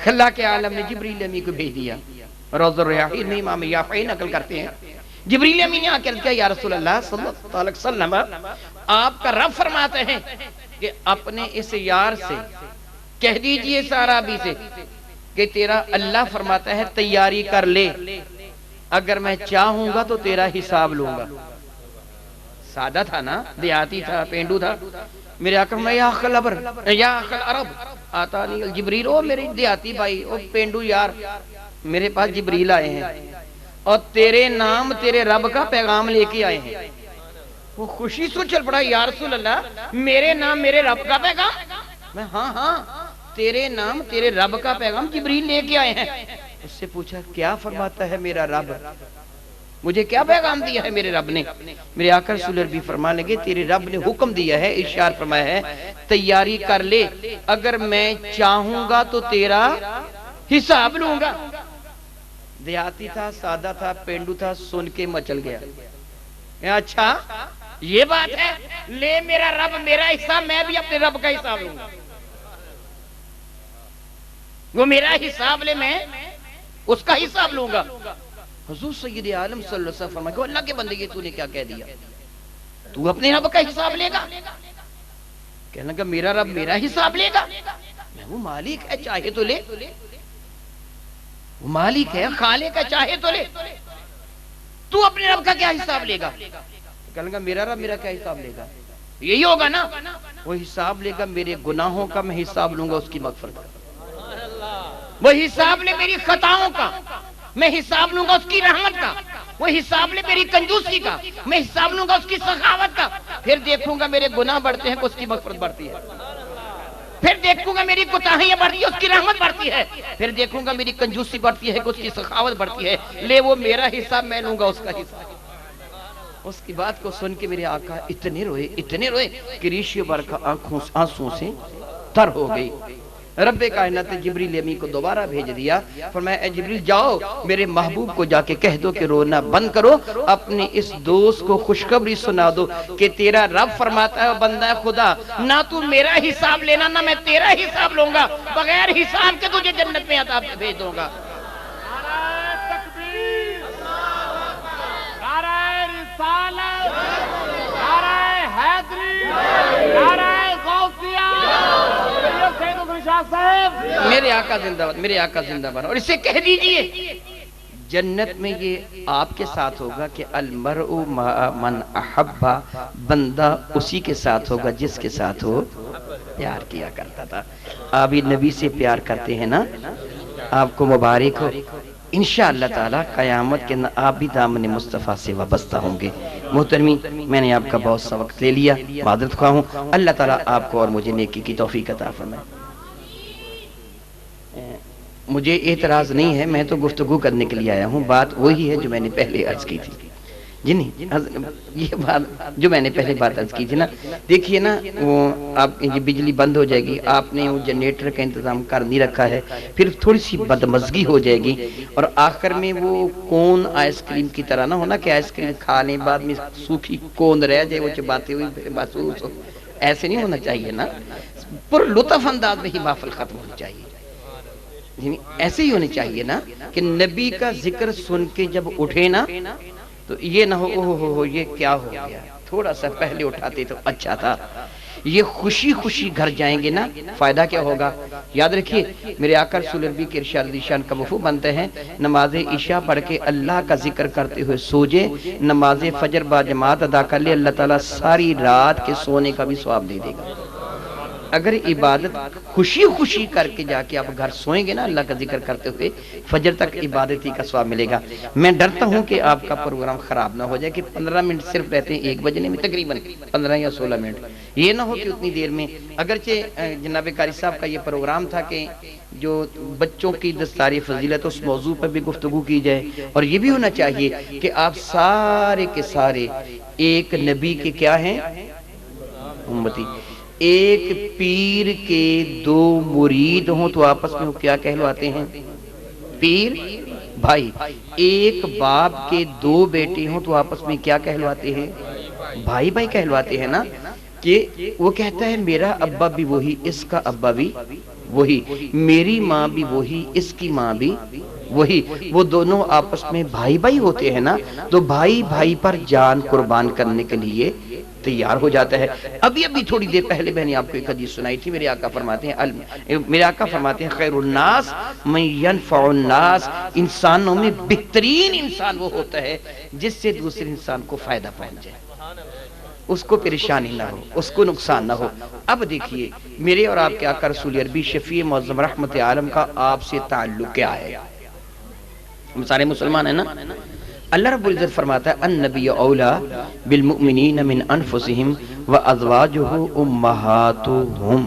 اللہ کے عالم نے جبریل امین کو بھیج دیا. روض الریاحین میں امام یافعی نقل کرتے ہیں جبریل امین نے آ کر کہا یا رسول اللہ صلی اللہ علیہ وسلم، آپ کا رب فرماتے ہیں کہ اپنے اس یار سے کہہ دیجئے سارابی سے کہ تیرا اللہ فرماتا ہے تیاری کر لے، اگر میں چاہوں گا تو تیرا حساب لوں گا. سادہ تھا نا، دیہاتی تھا، پینڈو تھا. میرے آقا میں یا اخل عرب آتانی الجبریل، او میرے دیہاتی بھائی، او پینڈو یار، میرے پاس جبریل آئے ہیں اور تیرے نام تیرے رب کا پیغام لے کے آئے ہیں. وہ خوشی سے چل پڑا یا رسول اللہ میرے نام میرے رب کا پیغام؟ میں ہاں تیرے نام تیرے رب کا پیغام جبریل لے کے آئے ہیں. اس سے پوچھا کیا فرماتا ہے میرا رب، مجھے کیا پیغام دیا ہے میرے رب نے؟ میرے آقا رسول عربی فرمانے لگے تیرے رب نے حکم دیا ہے، ارشاد فرمایا ہے تیاری کر لے، اگر میں چاہوں گا تو تیرا حساب لوں گا. دیہاتی تھا، سادہ تھا، پینڈو تھا، سن کے مچل گیا. اچھا یہ بات ہے، لے میرا رب میرا حساب، میں بھی اپنے رب کا حساب لوں گا. وہ میرا حساب لے، میں اس کا حساب لوں گا. حضور سید عالم صلی اللہ علیہ وسلم فرمایا کہ اللہ کے بندے تو نے کیا کہہ دیا، تو اپنے رب کا حساب لے گا؟ کہنے لگا میرا رب میرا حساب لے گا؟ میں وہ مالک ہے، چاہے تو لے، وہ مالک ہے، خالق ہے، چاہے تو لے، تو اپنے رب کا کیا حساب لے گا؟ کہنے لگا میرا رب میرا کیا حساب لے گا؟ یہی ہوگا نا، وہ حساب لے گا میرے گناہوں کا، میں حساب لوں گا اس کی مغفرت کا. وہ حساب لے میری خطاؤں کا، میں حساب لوں گا اس کی رحمت کا. وہ حساب لے میری کنجوسی کا، میں حساب لوں گا اس کی سخاوت کا. پھر دیکھوں گا میرے گناہ بڑھتے ہیں کہ اس کی مغفرت بڑھتی ہے. پھر دیکھوں گا میری کوتاہیاں بڑھتی ہے اس کی رحمت بڑھتی ہے. پھر دیکھوں گا میری کنجوسی بڑھتی ہے کہ اس کی سخاوت بڑھتی ہے. لے وہ میرا حساب، میں لوں گا اس کا حساب. اس کی بات کو سن کے میرے آقا اتنے روئے کہ ریشی برکا آنسوں سے تر ہو گئی. رب کائنات جبریل امین کو دوبارہ بھیج دیا. فرمایا اے جبریل جاؤ میرے محبوب کو جا کے کہہ دو کہ رونا بند کرو، اپنے اس دوست کو خوشخبری سنا دو کہ تیرا رب فرماتا ہے بندہ خدا، نہ تو میرا حساب لینا نہ میں تیرا حساب لوں گا، بغیر حساب کے تجھے جنت میں عطا بھیج دوں گا. میرے آقا زندہ باد، میرے آقا زندہ باد. اور اسے کہہ دیجئے جنت میں یہ آپ کے ساتھ ہوگا کہ المرء من احبا، بندہ اسی کے ساتھ ہوگا جس کے ساتھ وہ پیار کیا کرتا تھا. آپ نبی سے پیار کرتے ہیں نا، آپ کو مبارک ہو. انشاءاللہ تعالی قیامت کے اندر آپ بھی دامن مصطفیٰ سے وابستہ ہوں گے۔ محترمی، میں نے آپ کا بہت سا وقت لے لیا، معذرت خواہ ہوں۔ اللہ تعالیٰ آپ کو اور مجھے نیکی کی توفیق عطا فرمائے۔ مجھے اعتراض نہیں ہے، میں تو گفتگو کرنے کے لیے آیا ہوں، بات وہی ہے جو میں نے پہلے عرض کی تھی جی۔ نہیں، یہ بات جو میں نے پہلے بات عرض کی تھی نا، دیکھیے نا، وہ آپ یہ بجلی بند ہو جائے گی، آپ نے وہ جنریٹر کا انتظام کر نہیں رکھا ہے، پھر تھوڑی سی بدمزگی ہو جائے گی، اور آخر میں وہ کون آئس کریم کی طرح نہ ہونا کہ آئس کریم کھا لیں بعد میں سوکھی کون رہ جائے، وہ چباتے ہوئے محسوس ہو، ایسے نہیں ہونا چاہیے نا، پر لطف انداز میں ہی محفل ختم ہونی چاہیے، ایسے ہی ہونی چاہیے نا کہ نبی کا ذکر سن کے جب اٹھے نا تو یہ نہ ہو یہ کیا ہو گیا، تھوڑا سا پہلے اٹھاتے تو اچھا تھا۔ یہ خوشی خوشی گھر جائیں گے نا، فائدہ کیا ہوگا؟ یاد رکھیے، میرے آقا رسول اللہ کے ارشاد ذیشان کا مفہوم بنتے ہیں، نماز عشاء پڑھ کے اللہ کا ذکر کرتے ہوئے سو جائے، نماز فجر با جماعت ادا کر لے، اللہ تعالیٰ ساری رات کے سونے کا بھی ثواب دے دے گا۔ اگر عبادت خوشی خوشی کر کے جا کے آپ گھر سوئیں گے نا اللہ کا ذکر کرتے ہوئے، فجر تک عبادت ہی کا ثواب ملے گا۔ میں ڈرتا ہوں کہ آپ کا پروگرام خراب نہ ہو جائے کہ 15 منٹ صرف رہتے ہیں 1 بجنے میں، تقریباً 15 یا 16 منٹ، یہ نہ ہو کہ اتنی دیر میں، اگرچہ جناب قاری صاحب کا یہ پروگرام تھا کہ جو بچوں کی دستار فضیلت اس موضوع پر بھی گفتگو کی جائے، اور یہ بھی ہونا چاہیے کہ آپ سارے کے سارے ایک نبی کے کیا ہیں؟ امتی۔ ایک پیر کے 2 مرید ہوں تو آپس میں وہ کیا کہلواتے ہیں؟ پیر بھائی۔ ایک باپ کے 2 بیٹے ہوں تو آپس میں کیا کہلواتے ہیں؟ بھائی بھائی کہلواتے ہیں نا، کہ وہ کہتا ہے میرا ابا بھی وہی، اس کا ابا بھی وہی، میری ماں بھی وہی، اس کی ماں بھی وہی، وہ دونوں آپس میں بھائی بھائی ہوتے ہیں نا، تو بھائی بھائی پر جان قربان کرنے کے لیے تیار ہو جاتا ہے۔ ابھی تھوڑی دیر پہلے میں نے آپ کو ایک حدیث سنائی تھی، میرے آقا فرماتے ہیں خیر الناس من ینفع الناس، انسانوں میں بہترین انسان وہ ہوتا ہے جس سے دوسرے انسان کو فائدہ پہنچ جائے، اس کو پریشانی نہ ہو، اس کو نقصان نہ ہو۔ اب دیکھیے میرے اور آپ کے آقا رسول عربی شفیع معظم رحمت عالم کا آپ سے تعلق کیا ہے؟ ہم سارے مسلمان ہیں نا۔ اللہ رب العزت فرماتا ہے النبی اولا بالمؤمنین من انفسہم وازواجہ امہاتہم،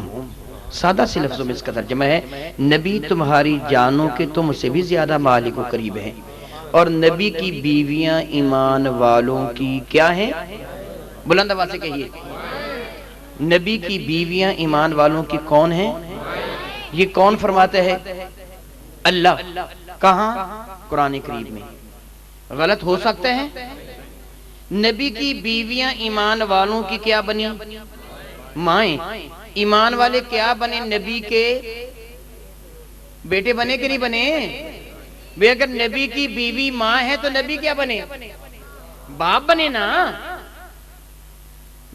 سادہ سے لفظوں میں اس کا ترجمہ ہے نبی تمہاری جانوں کے تم سے بھی زیادہ مالک و قریب ہیں، اور نبی کی بیویاں ایمان والوں کی کیا ہیں؟ بلند آواز سے کہیے، نبی کی بیویاں ایمان والوں کی کون ہیں؟ یہ کون فرماتا ہے؟ اللہ۔ کہاں؟ قرآن کریم میں۔ غلط ہو سکتے ہیں؟ نبی کی بیویاں ایمان والوں کی کیا بنی؟ مائیں۔ ایمان والے کیا بنے؟ نبی کے بیٹے بنے کہ نہیں بنے؟ بے اگر نبی کی بیوی ماں ہے تو نبی کیا بنے؟ باپ بنے نا۔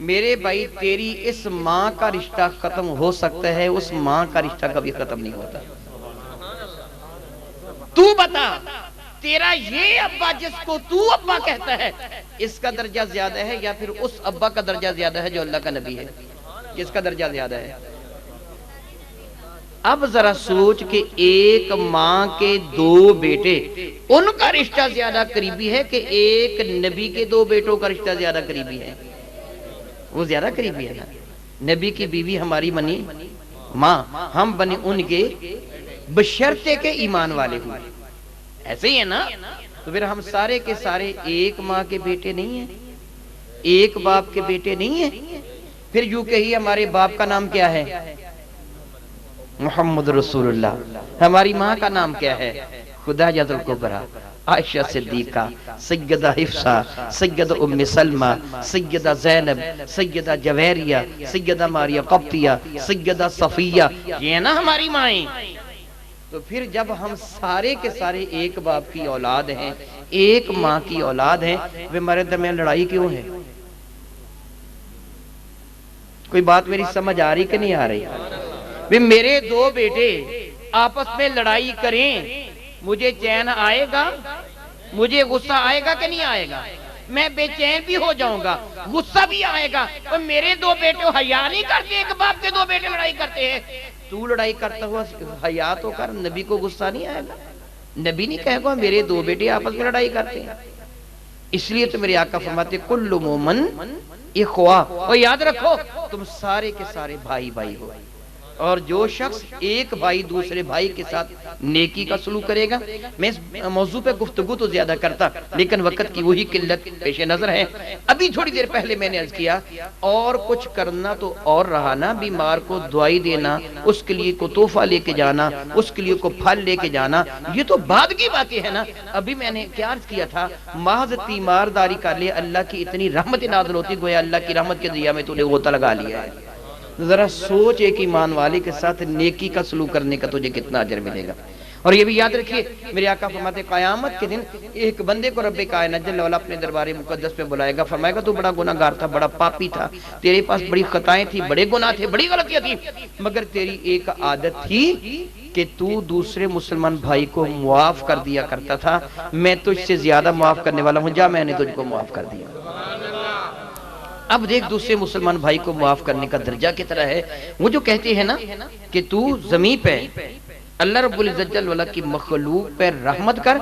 میرے بھائی تیری اس ماں کا رشتہ ختم ہو سکتا ہے، اس ماں کا رشتہ کبھی ختم نہیں ہوتا۔ تو بتا تیرا یہ ابا جس کو تو ابا کہتا ہے اس کا درجہ زیادہ ہے یا پھر اس ابا کا درجہ زیادہ ہے جو اللہ کا نبی ہے؟ کس کا درجہ زیادہ ہے؟ اب ذرا سوچ کہ ایک ماں کے 2 بیٹے، ان کا رشتہ زیادہ قریبی ہے کہ ایک نبی کے 2 بیٹوں کا رشتہ زیادہ قریبی ہے؟ وہ زیادہ قریبی ہے نا۔ نبی کی بیوی ہماری بنی ماں، ہم بنے ان کے بشرطے کے ایمان والے ہوئے، ایسے ہی ہے نا۔ تو پھر ہم سارے کے سارے ایک ماں کے بیٹے نہیں ہیں، ایک باپ کے بیٹے نہیں ہیں؟ پھر یوں کہیے ہمارے باپ کا نام کیا ہے؟ محمد رسول اللہ۔ ہماری ماں کا نام کیا ہے؟ خدیجہ الکبریٰ، عائشہ صدیقہ، سیدہ حفصہ، سیدہ ام سلمہ، سیدہ زینب، سیدہ جویریہ، سیدہ ماریہ قبطیہ، سیدہ صفیہ، یہ ہے نا ہماری مائیں۔ تو پھر جب ہم سارے کے سارے ایک باپ کی اولاد ہیں، ایک ماں کی اولاد ہیں، وہ ہمارے درمیان لڑائی کیوں ہے؟ کوئی بات میری سمجھ آ رہی کہ نہیں آ رہی؟ وہ میرے 2 بیٹے آپس میں لڑائی کریں، مجھے چین آئے گا؟ مجھے غصہ آئے گا کہ نہیں آئے گا؟ میں بے چین بھی ہو جاؤں گا، غصہ بھی آئے گا۔ اور میرے 2 بیٹے حیا نہیں کرتے، ایک باپ کے 2 بیٹے لڑائی کرتے ہیں، تو لڑائی کرتا ہوا حیا تو کر، نبی کو غصہ نہیں آئے گا؟ نبی نے کہا کہ میرے دو بیٹے آپس میں لڑائی کرتے ہیں، اس لیے تو میرے آقا فرماتے کل مومن اخوا، اور یاد رکھو تم سارے کے سارے بھائی بھائی ہو، اور جو شخص ایک بھائی دوسرے بھائی کے ساتھ نیکی کا سلوک کرے گا. میں اس موضوع پہ گفتگو تو زیادہ کرتا لیکن وقت کی وہی قلت پیش نظر ہے. ابھی تھوڑی دیر پہلے میں نے عرض کیا اور کچھ کرنا تو اور رہا نا، بیمار کو دوائی دینا، اس کے لیے کو تحفہ لے کے جانا، اس کے لیے کو پھل لے کے جانا، یہ تو بعد کی باتیں ہیں نا. ابھی میں نے کیا عرض کیا تھا، محض تیمارداری کر لے اللہ کی اتنی رحمت نازل ہوتی، گویا اللہ کی رحمت کے دریا میں تو نے غوطہ لگا لیا ہے. ذرا سوچ ایک ایمان والے کے ساتھ نیکی کا سلوک کرنے کا تجھے کتنا اجر ملے گا. اور یہ بھی یاد رکھیے میرے آقا فرماتے قیامت کے دن ایک بندے کو رب کائنات جل وعلا اپنے دربار مقدس میں بلائے گا، فرمائے گا تو بڑا گناہگار تھا، بڑا پاپی تھا، تیرے پاس بڑی خطائیں تھی، بڑے گناہ تھے، بڑی غلطیاں تھی، مگر تیری ایک عادت تھی کہ تو دوسرے مسلمان بھائی کو معاف کر دیا کرتا تھا. میں تجھ سے زیادہ معاف کرنے والا ہوں، جا میں نے تجھ کو معاف کر دیا. اب دیکھ دوسرے مسلمان بھائی کو معاف کرنے کا درجہ کتنا ہے. وہ جو کہتے ہیں نا کہ تو زمین پہ اللہ رب العزت جل وعلا کی مخلوق پہ رحمت کر،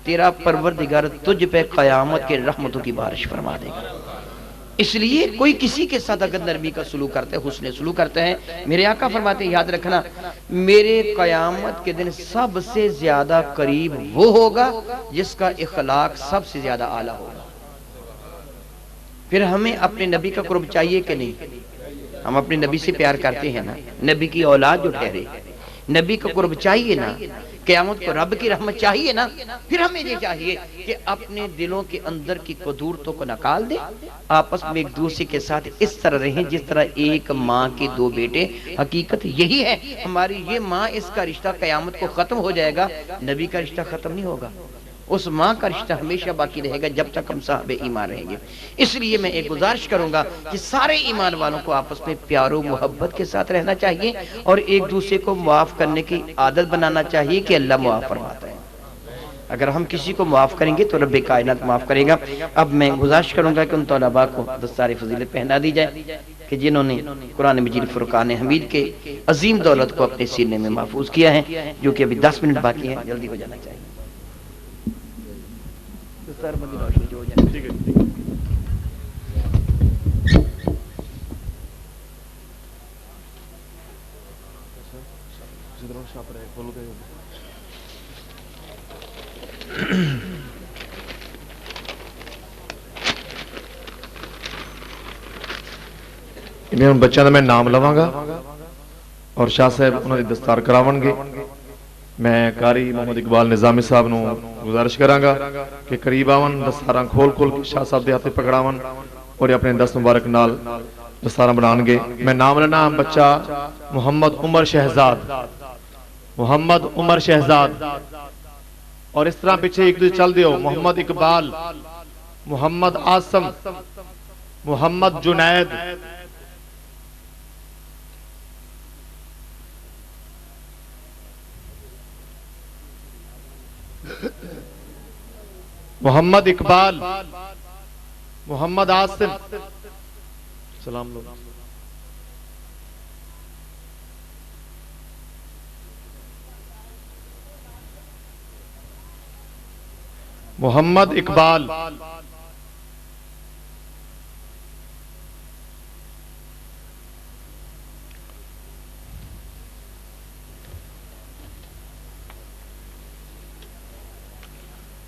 تیرا پروردگار تجھ پہ قیامت کے رحمتوں کی بارش فرما دے گا. اس لیے کوئی کسی کے ساتھ اگر نرمی کا سلوک کرتے ہیں، حسن سلوک کرتے ہیں، میرے آقا فرماتے ہیں یاد رکھنا میرے قیامت کے دن سب سے زیادہ قریب وہ ہوگا جس کا اخلاق سب سے زیادہ اعلیٰ ہوگا. پھر ہمیں اپنے نبی کا قرب چاہیے کہ نہیں؟ ہم اپنے نبی سے پیار کرتے ہیں نا، نبی کی اولاد جو ٹھہرے، نبی کا قرب چاہیے نا، قیامت کو رب کی رحمت چاہیے نا. پھر ہمیں یہ چاہیے کہ اپنے دلوں کے اندر کی قدورتوں کو نکال دے، آپس میں ایک دوسرے کے ساتھ اس طرح رہیں جس طرح ایک ماں کے دو بیٹے. حقیقت یہی ہے ہماری، یہ ماں اس کا رشتہ قیامت کو ختم ہو جائے گا، نبی کا رشتہ ختم نہیں ہوگا، اس ماں کا رشتہ ہمیشہ باقی رہے گا جب تک ہم صاحب ایمان رہیں گے. اس لیے میں ایک گزارش کروں گا کہ سارے ایمان والوں کو آپس میں پیار و محبت کے ساتھ رہنا چاہیے اور ایک دوسرے کو معاف کرنے کی عادت بنانا چاہیے کہ اللہ معاف فرماتا ہے. اگر ہم کسی کو معاف کریں گے تو رب کائنات معاف کرے گا. اب میں گزارش کروں گا کہ ان طلباء کو دستار فضیلت پہنا دی جائے کہ جنہوں نے قرآن مجید فرقان حمید کے عظیم دولت کو اپنے سینے میں محفوظ کیا ہے، جو کہ ابھی 10 منٹ باقی ہیں، جلدی ہو جانا چاہیے. انہیں بچوں کا میں نام لواں گا اور شاہ صاحب انہوں نے دستار کراون گے. میں قاری محمد اقبال نظامی صاحب نو گزارش کراں گا کہ قریب آون دستاراں کھول کھول کے شاہ صاحب دے ہاتھ پکڑاون اور اپنے دست مبارک نال دستاراں بنان گے. میں نام لینا بچہ محمد عمر شہزاد، محمد عمر شہزاد، اور اس طرح پیچھے ایک دوسرے چل دیو. محمد اقبال، محمد عاصم، محمد جنید، محمد اقبال، محمد عاصم، سلام لو، محمد اقبال،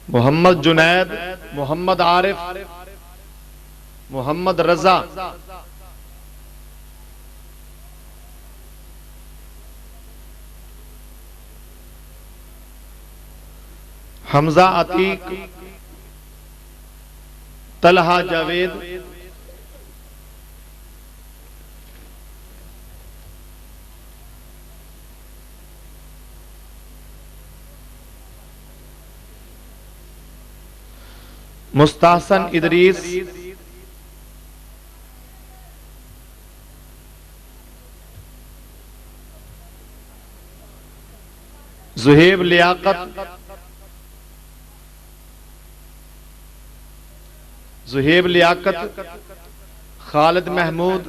محمد جنید، محمد عارف، محمد رضا، حمزہ عتیق، طلحہ جاوید، مستحسن ادریس، زہیب لیاقت، زہیب لیاقت، خالد محمود،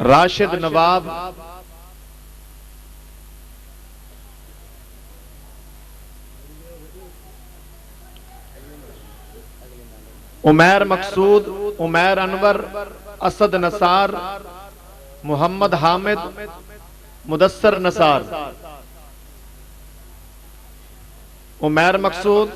راشد نواب، عمیر مقصود، عمیر انور، اسد نثار، محمد حامد، مدثر نثار۔ عمیر مقصود،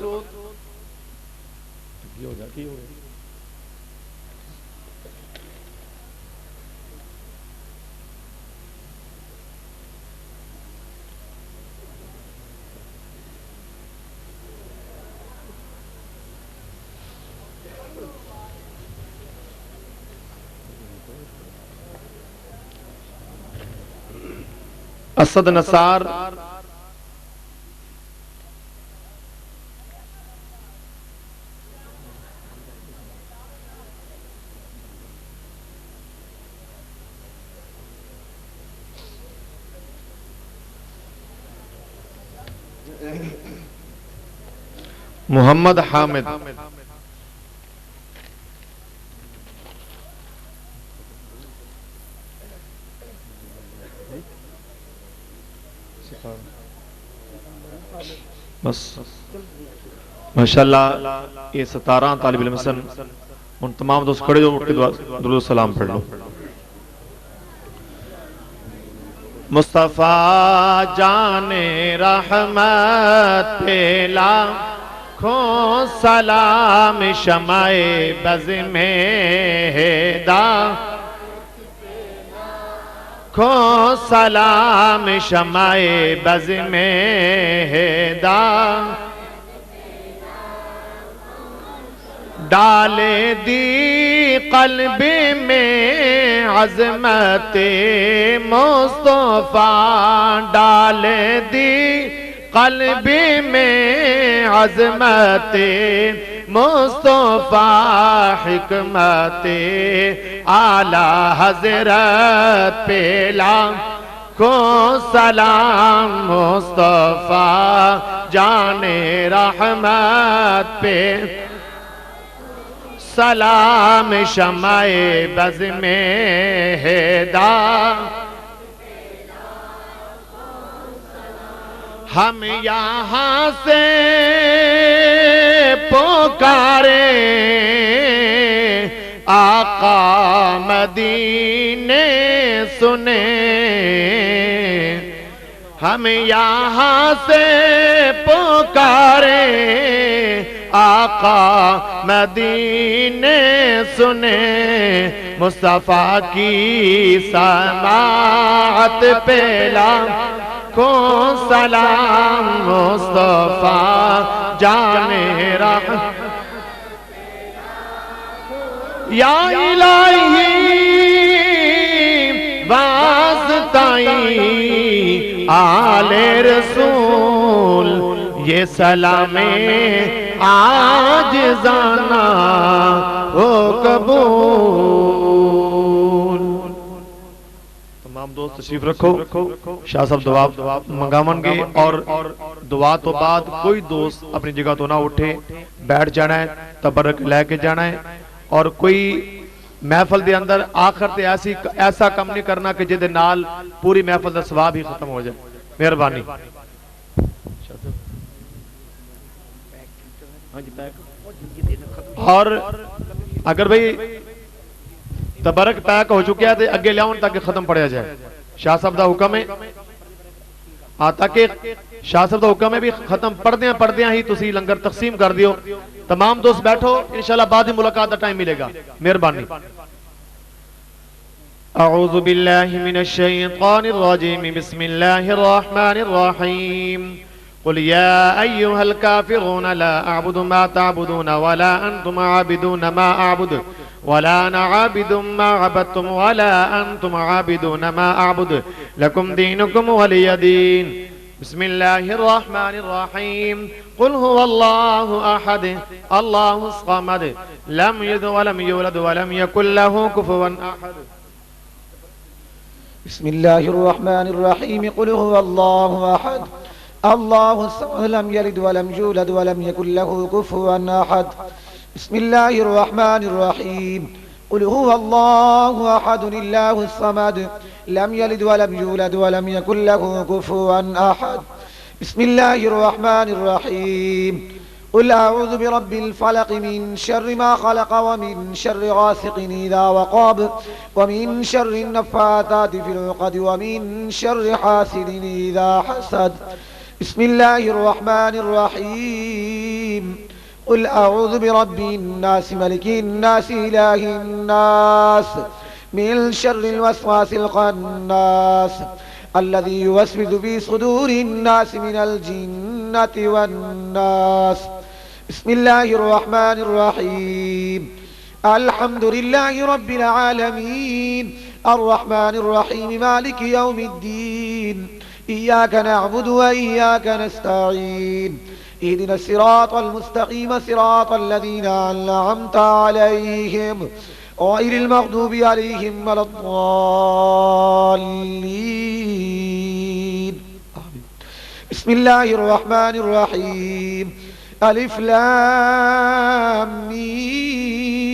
اسد نثار، محمد حامد، بس ماشاءاللہ یہ 17 طالب علم سن۔ ان تمام دوست کھڑے جو اٹھ کے درود و سلام پڑھ لو۔ مصطفیٰ جان رحمت پہ لاکھوں سلام، شمع بز میں ہدا کھوں سلام، شمع بز میں ہدا ڈالے دی قلب میں عظمت مصطفیٰ، ڈالے دی قلب میں عظمت مصطفیٰ، حکمت اعلی حضرت پہ لاکھوں سلام، مصطفیٰ جان رحمت پہ سلام، شمع بز میں ہدا ہم یہاں سے پکارے آقا مدینے سنے، ہم یہاں سے پکارے آقا مدینے سنے، مصطفیٰ کی سماعت پہ لاکھوں سلام، مصطفیٰ جان رحمت یا الہی واسطائی آل رسول، یہ سلام عاجزانہ ہو قبول۔ تمام دوست تشریف رکھو، شاہ صاحب دعا منگاون گے، اور دعا تو بعد کوئی دوست اپنی جگہ تو نہ اٹھے، بیٹھ جانا ہے، تبرک لے کے جانا ہے، اور کوئی محفل دے اندر آخر تے ایسا کم نہیں کرنا کہ جدے نال پوری محفل دا ثواب ہی ختم ہو جائے۔ مہربانی۔ اور اگر بھئی تبرک پیک ہو چکیا ہے اگے لیاؤں تاکہ ختم پڑیا جائے۔ شاہ صاحب دا حکم ہے تاکہ شاہ صاحب دا حکم ہے بھی ختم پڑھ دیاں ہی تسی لنگر تقسیم کر دیو۔ تمام دوست بیٹھو، انشاءاللہ بعد ہی ملاقات دا ٹائم ملے گا۔ مہربانی۔ اعوذ باللہ من الشیطان الرجیم، بسم اللہ الرحمن الرحیم۔ قل یا ایہا الکافرون لا اعبد ما تعبدون ولا انتم عابدون ما اعبد ولا انا عابد ما عبدتم ولا انتم عابدون ما اعبد لکم دینکم ولی دین۔ بسم اللہ الرحمن الرحیم۔ قل هو اللہ احد اللہ الصمد لم یلد ولم یولد ولم یکن له کفوا احد۔ بسم اللہ الرحمن الرحیم۔ قل هو اللہ احد اللہ الصمد لم یلد ولم یولد ولم یکن له کفوا احد۔ بسم اللہ الرحمن الرحیم۔ قل هو الله أحد الله الصمد لم يلد ولم يولد ولم يكن له كفوا أحد. بسم الله الرحمن الرحيم. قل أعوذ برب الفلق من شر ما خلق ومن شر غاسق إذا وقب ومن شر النفاثات في العقد ومن شر حاسد إذا حسد. بسم الله الرحمن الرحيم. قل أعوذ برب الناس ملك الناس إله الناس من شر الوسواس الخناس الذي يوسوس في صدور الناس من الجنة والناس. بسم الله الرحمن الرحيم. الحمد لله رب العالمين الرحمن الرحيم مالك يوم الدين إياك نعبد وإياك نستعين اهدنا الصراط المستقيم صراط الذين أنعمت عليهم غير المغضوب عليهم ولا الضالين. بسم الله الرحمن الرحيم. ألف لام ميم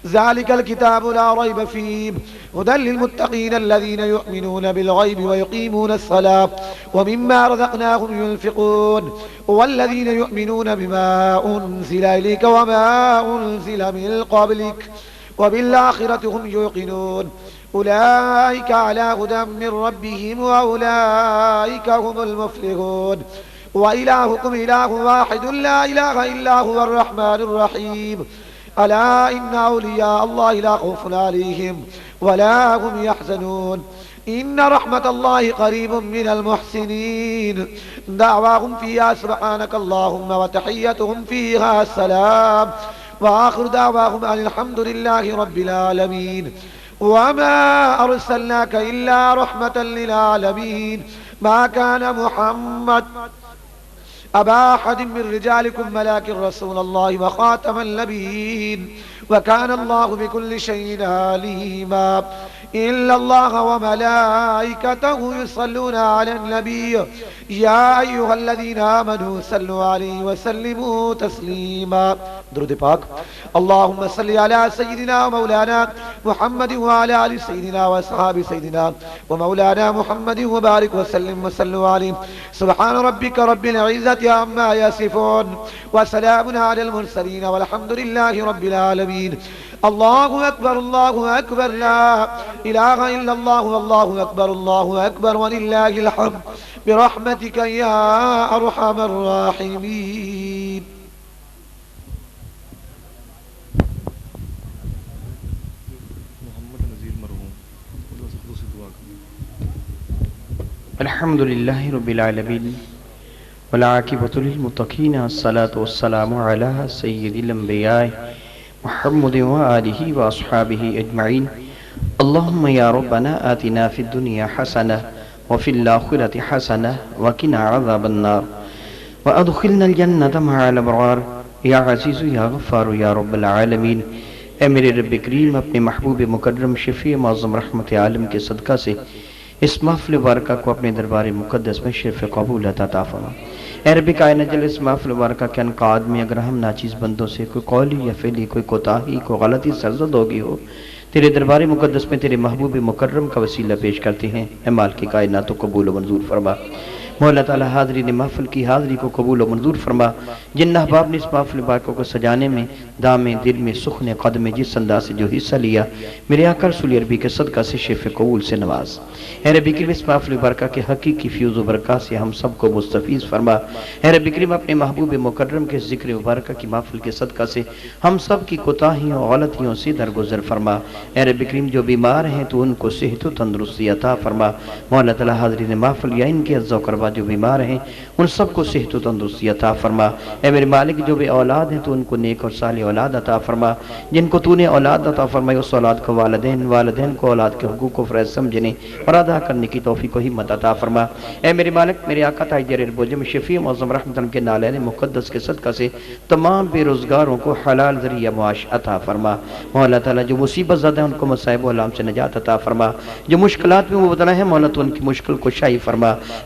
ذلك الكتاب لا ريب فيه هدى للمتقين الذين يؤمنون بالغيب ويقيمون الصلاة ومما رزقناهم ينفقون والذين يؤمنون بما أنزل إليك وما أنزل من قبلك وبالآخرة هم يوقنون أولئك على هدى من ربهم وأولئك هم المفلحون. وإلهكم إله واحد لا إله إلا هو الرحمن الرحيم. ألا إن أولياء الله لا خوف عليهم ولا هم يحزنون إن رحمة الله قريب من المحسنين. دعواهم فيها سبحانك اللهم وتحيتهم فيها السلام وآخر دعواهم أن الحمد لله رب العالمين. وما أرسلناك إلا رحمة للعالمين. ما كان محمد أبا أحد من رجالكم ولكن رسول الله وخاتم النبيين وكان الله بكل شيء عليما. إن الله وملائكته يصلون على النبي يا أيها الذين آمنوا صلوا عليه وسلموا تسليما. درود پاک. اللهم صل على سيدنا ومولانا محمد وعلى آل سيدنا وأصحاب سيدنا ومولانا محمد وبارك وسلم وصلوا عليه. سبحان ربك رب العزة عما يصفون وسلام على المرسلين والحمد لله رب العالمين. الله أكبر الله أكبر لا إله إلا الله والله أكبر الله أكبر ولله الحمد برحمتك يا أرحم الراحمين. الحمد لله رب العالمين والعاقبة للمتقين الصلاة والسلام على سيد الأنبياء محمد وآله وأصحابه أجمعين. اللهم يا ربنا آتنا في الدنيا حسنة وفي الآخرة حسنة وقنا عذاب النار وأدخلنا الجنة مع الأبرار یا عزیز یا غفار یا رب العالمین. اے میرے رب کریم اپنے محبوب مکرم شفیع معظم رحمت عالم کے صدقہ سے اس محفل مبارکہ کو اپنے دربار مقدس میں شرف قبول عطا فرما. اے رب کائنات جل اس محفل مبارکہ کے انعقاد میں اگر ہم ناچیز بندوں سے کوئی قولی یا فعلی کوئی کوتاہی کوئی غلطی سرزد ہوگی ہو تیرے دربار مقدس میں تیرے محبوب مکرم کا وسیلہ پیش کرتے ہیں. اے مالک کائنات کو قبول و منظور فرما. مولا تعالیٰ حاضرین محفل کی حاضری کو قبول و منظور فرما. جن احباب نے اس محفل مبارکہ کو سجانے میں دام دل میں سخن قدم میں جس انداز سے جو حصہ لیا میرے آقا رسول عربی کے صدقہ سے شرف قبول سے نواز. اے رب کریم اس محفل مبارکہ کے حقیقی فیوز و برکات سے ہم سب کو مستفیض فرما. اے رب کریم اپنے محبوب مکرم کے ذکر مبارکہ کی محفل کے صدقہ سے ہم سب کی کوتاہیوں اور غلطیوں سے درگزر فرما. اے رب کریم جو بیمار ہیں تو ان کو صحت و تندرستی عطا فرما. مولا تعالیٰ حاضرین محفل یا ان کے عزا و کربا جو بیمار ہیں ان سب کو صحت و تندرستی عطا فرما. اے میرے مالک جو بے اولاد ہیں تو ان کو نیک اور صالح اولاد عطا فرما. جن کو تو نے اولاد عطا فرمائی اس اولاد کو والدین کو اولاد کے حقوق کو فرض سمجھنے اور ادا کرنے کی توفیق و ہمت عطا فرما. اے میرے مالک میرے آقا تاجر البوجم شفیع معظم رحمت کے نالین مقدس کے صدقہ سے تمام بے روزگاروں کو حلال ذریعہ معاش عطا فرما. مولا تعالیٰ جو مصیبت زدہ ہیں ان کو مصائب و علام سے نجات عطا فرما. جو مشکلات میں وہ بدلا ہے مولا تو ان کی مشکل کو شائی فرما.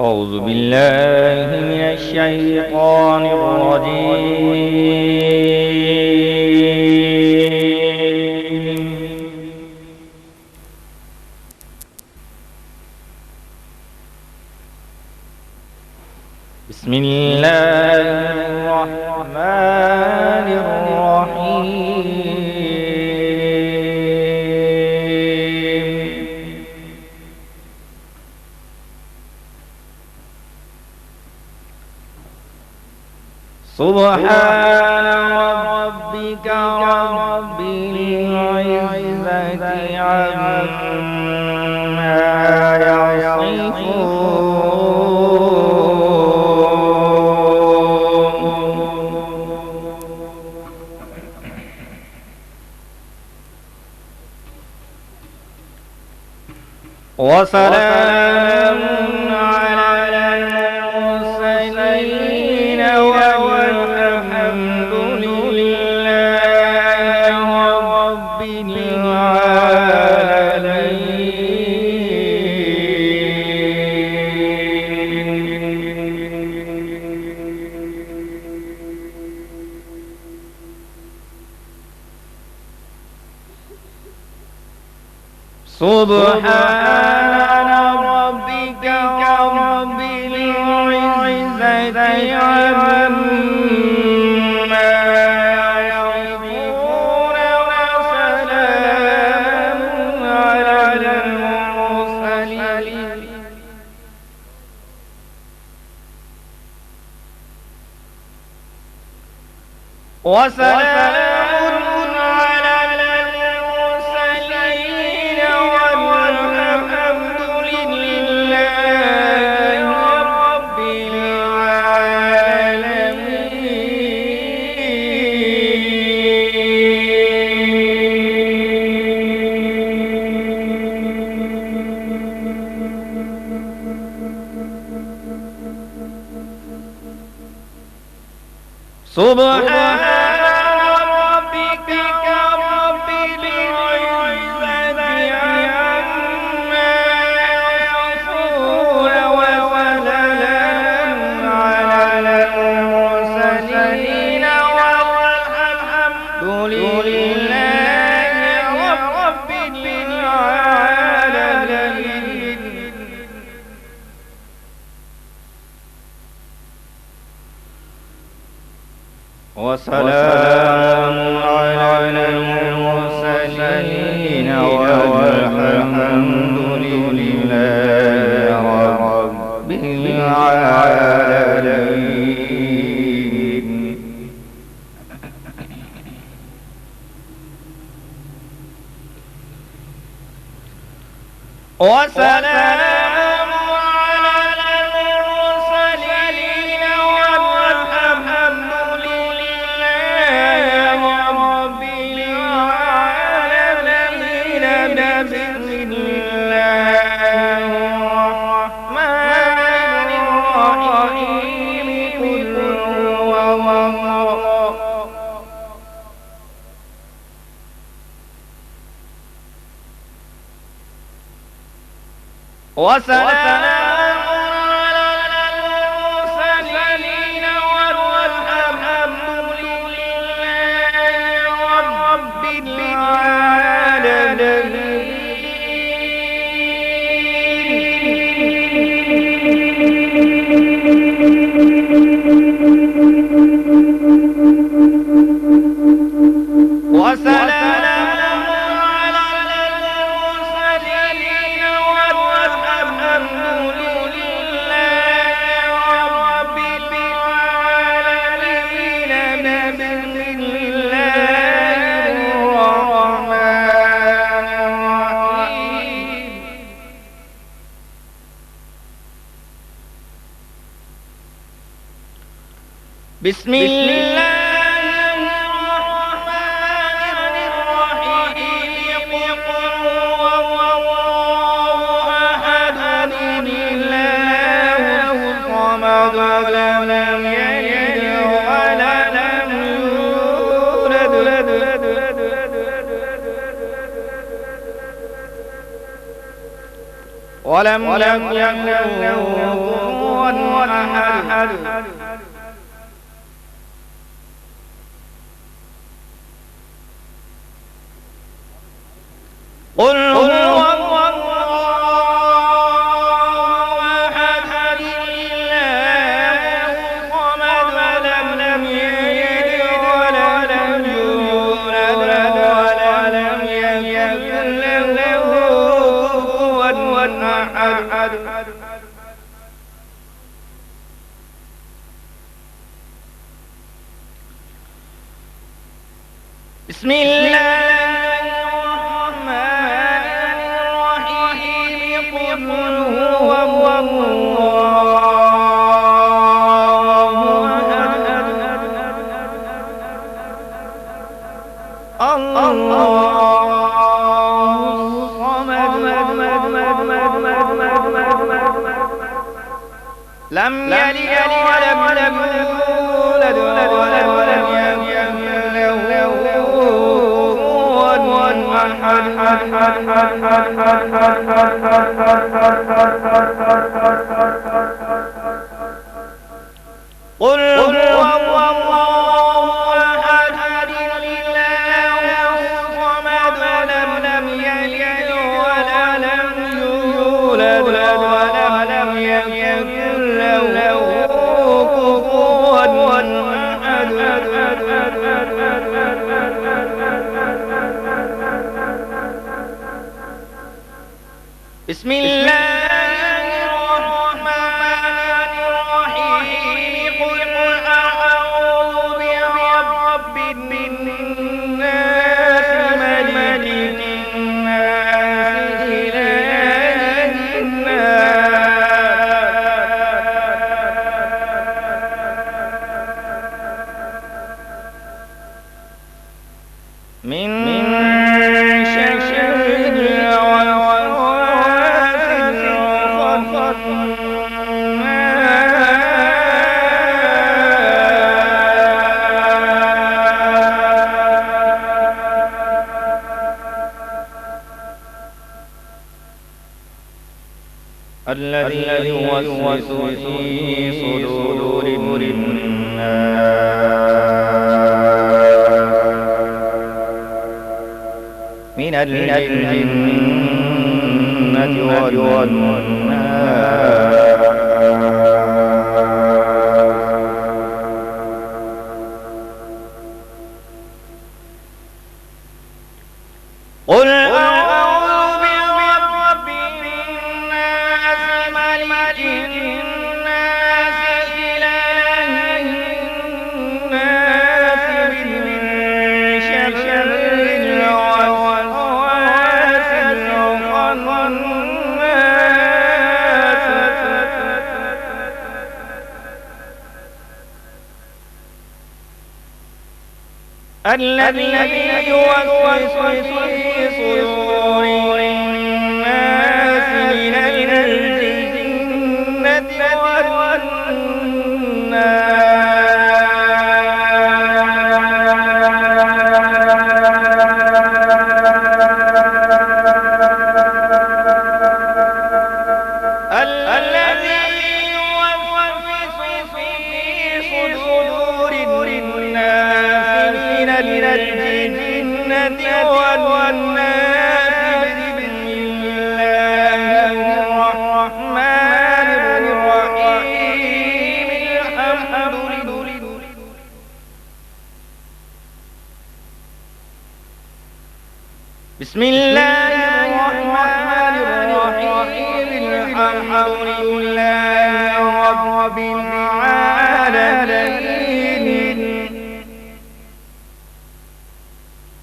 أعوذ بالله من الشيطان الرجيم. بسم الله الرحمن الرحيم. سبحان ربك رب العزة عما يصفون وسلام على المرسلين والحمد لله رب العالمين. سبحان ربك رب العزة عما يصفون وسلام على المرسلين والحمد لله رب العالمين. سبحان ربك رب العزة عما يصفون وسلام على المرسلين والحمد لله رب العالمين. وسلام على المرسلين والحمد لله رب العالمين. وسلام على المرسلين والحمد لله رب العالمين. بسم الله الرحمن الرحيم. قل هو الله وسلام على المرسلين والحمد لله رب العالمين. بسم الله الرحمن الرحيم قل هو الله أحد الله الصمد لم يلد ولم يولد ولم يكن له كفوا أحد قل هو الله أحد الله الصمد لم يلد ولم يولد ولم يكن له كفوا أحد بسم الله لم يلد ولم يولد ولم يكن له كفوا قل هو الله أحد الله الصمد لم يلد ولم يولد ولم يكن له كفوا بسم الله الرحمن الرحيم قل أعوذ برب الناس ملك الناس إله الناس من شر الذي يوسوس في صدور الناس من الجنة والناس قل أعوذ برب الناس ملك الناس إله الناس من شر الوسواس الخناس الذي يوسوس في صدور الناس من الجنة والناس بسم الله الرحمن الرحيم الحمد لله بسم الله الرحمن الرحيم الحمد لله رب العالمين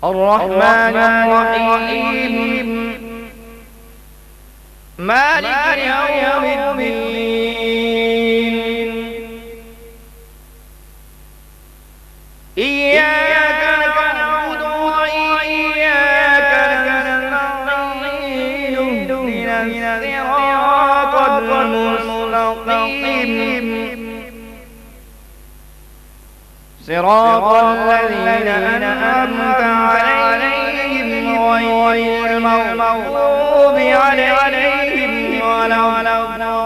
الرحمن الرحيم مالك يوم الدين مستقيم صراط الذين أنعمت عليهم غير المغضوب عليهم ولا الضالين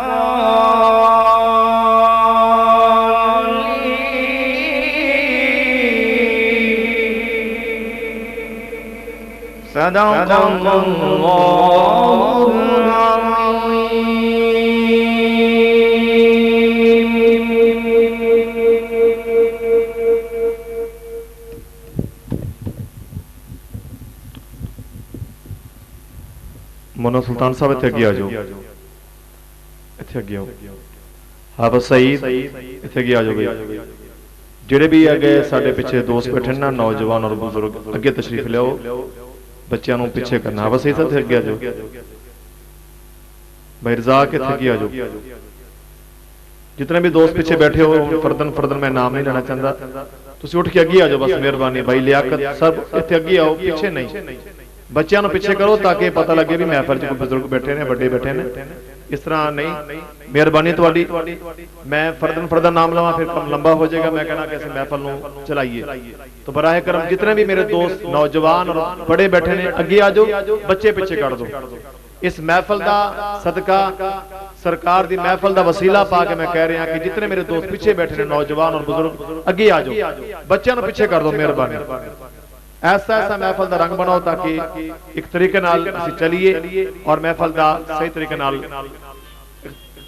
صدق الله مونا سلطان صاحب اتھے اگے آجو، اتھے اگے آؤ، حافظ سعید اتھے اگے آجو گئی، جڑے بھی اگے ساڑھے پیچھے دوست بیٹھے نا، نوجوان اور بزرگ اگے تشریف لے آؤ، بچیاں نوں پیچھے کرنا۔ حافظ سعید صاحب اتھے اگے آجو، بھائی رضا کے اتھے اگے آجو، جتنے بھی دوست پیچھے بیٹھے ہو فردن میں نام نہیں لینا چاہتا، تسی اٹھ کے اگے آجو، بس مہربانی بھائی لیاقت سب اتھے اگے آؤ، پیچھے نہیں، بچیاں نو پیچھے کرو تاکہ پتہ لگے بھی محفل چ کوئی بزرگ بیٹھے نے، بڑے بیٹھے نے، اس طرح نہیں۔ مہربانی تواڈی، میں فردن نام لواں پھر کم لمبا ہو جائے گا، میں کہنا کہ اس محفل نو چلائیے۔ تو براہ کرم جتنے بھی میرے دوست نوجوان اور بڑے بیٹھے نے اگے آ جاؤ، بچے پیچھے کر دو۔ اس محفل دا صدقہ سرکار دی محفل دا وسیلہ پا کے میں کہہ رہا ہوں کہ جتنے میرے دوست پیچھے بیٹھے نے نوجوان اور بزرگ اگے آ جاؤ، بچیاں نو پیچھے کر دو مہربانی۔ ایسا محفل دا رنگ بناؤ تاکہ ایک طریقے نال اسی چلیے اور محفل دا صحیح طریقے نال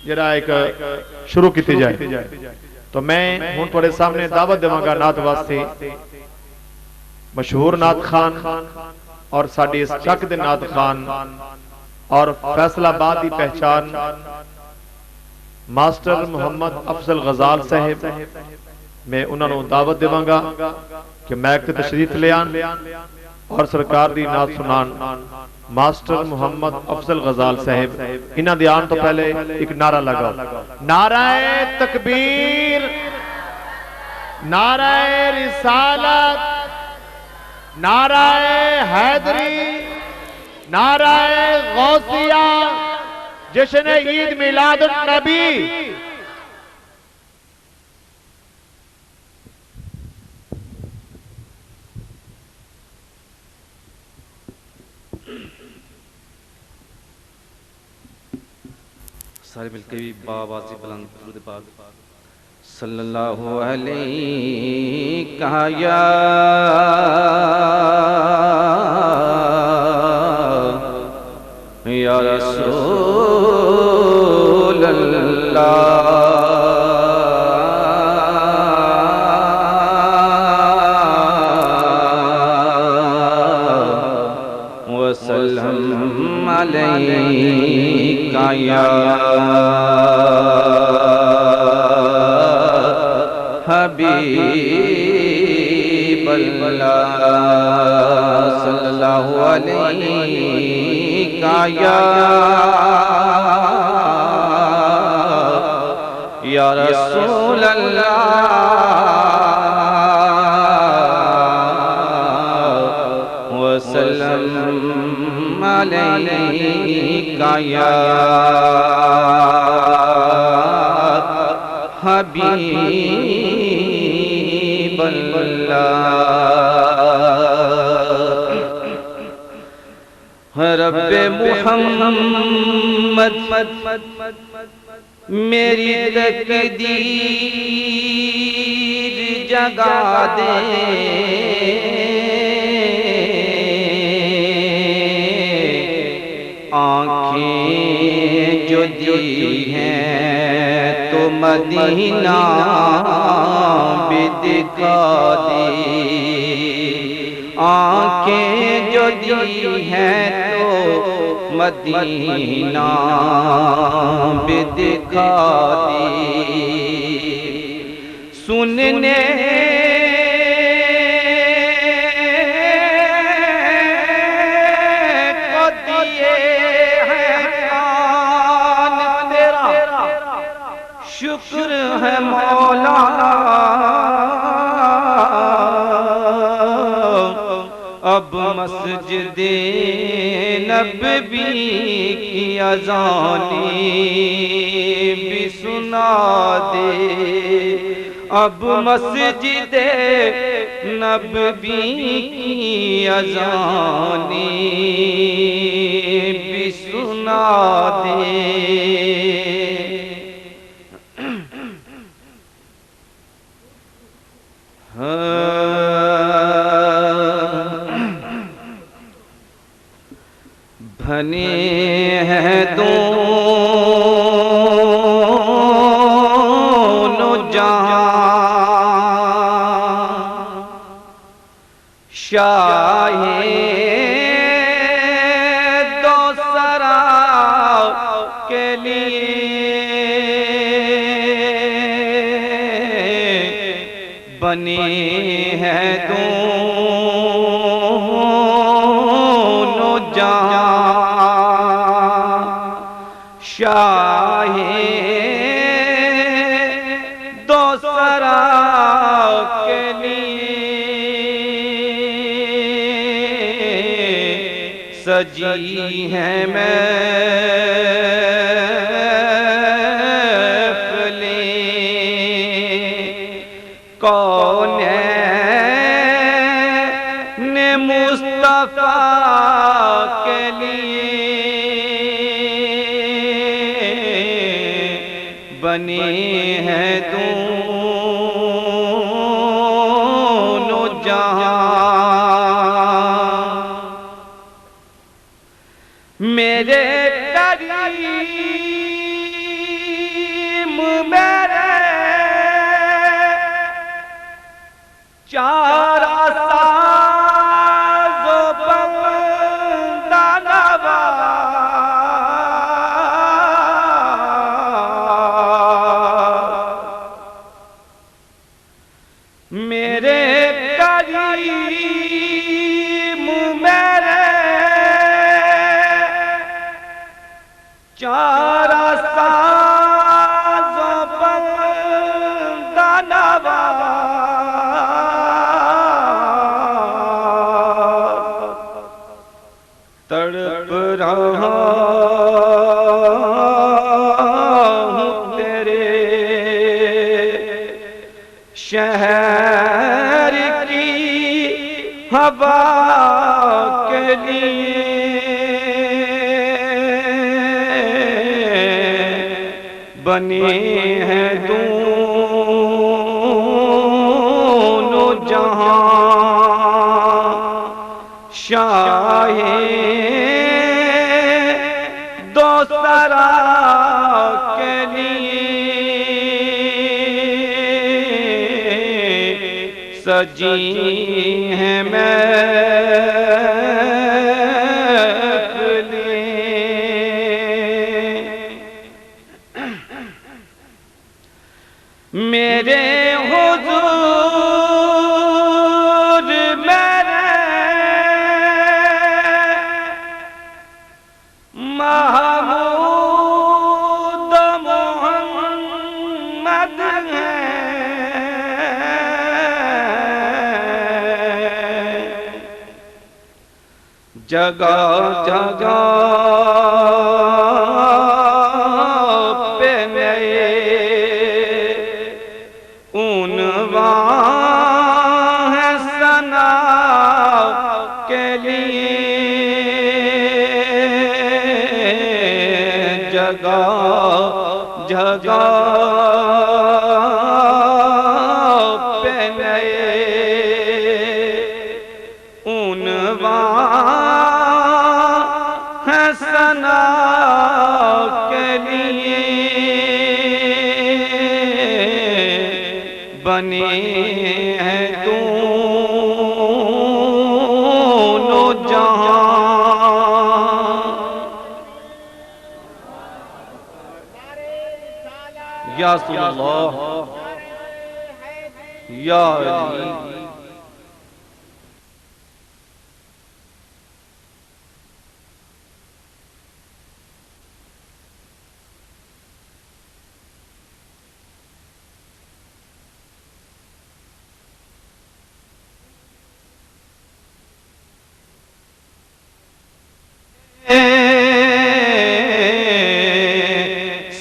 جڑا ایک شروع کیتی جائے۔ تو میں ہن تواڈے سامنے دعوت دیواں گا نعت واسطے مشہور نعت خان اور ساڈی اس چک دے نعت خان اور فیصل آباد دی پہچان ماسٹر محمد افضل غزال صاحب، میں انہوں نے دعوت دیواں گا کہ میک تے تشریف لے آن اور سرکار دی نعت سنان۔ ماسٹر محمد افضل غزال صاحب انہاں دی آن تو پہلے ایک نعرہ لگاؤ، نعرہ تکبیر، نعرہ رسالت، نعرہ حیدری، نعرہ غوثیہ، جشن عید میلاد النبی۔ سارے مل کے بھی بآوازی بلند درود پاک صلی اللہ علیہ کہا یا رسول اللہ وسلم علیہ یا حبیب اللہ صلی اللہ علیہ یا رسول اللہ وسلم علیہ یا حبیب اللہ رب محمد میری تقدیر جگا دے آنکھیں جو دی ہیں تو مدینہ بھی دکھا دی، آنکھیں جو دی ہیں تو مدینہ بھی دکھا دی، سننے کو دیے ہیں کان تیرا، شکر ہے مولا اب مسجد نبوی کی اذانی بھی سن سنا دے اب مسجد نبوی کی اذانیں بھی سنا دے بھنے ہیں دونوں جہاں شاہ دو سرا کے لیے بنے ہیں دونوں جہاں شاہ دو سرا کے لیے سجی ہے محفلیں کونین مصطفیٰ کے لیے بنے ہیں دونوں جہاں میرے کریم میرے چار ساز و بندہ نواز میرے کریم میرے چار ساز و بندہ نواز تڑپ رہا ہوں تیرے شہر کی ہوا کے لیے بنے ہیں دونوں جہاں شاہ دو سرا کے لیے سجی ہیں محفلیں میرے حضور میرے محمود محمد ہیں جگہ جگہ پہ نئے عنوان ہے ثنا کے لیے جگہ جگہ پہ نئے عنوان ہے ثنا کے لیے بنے ہیں دونوں جہاں یا رسول اللہ یا علی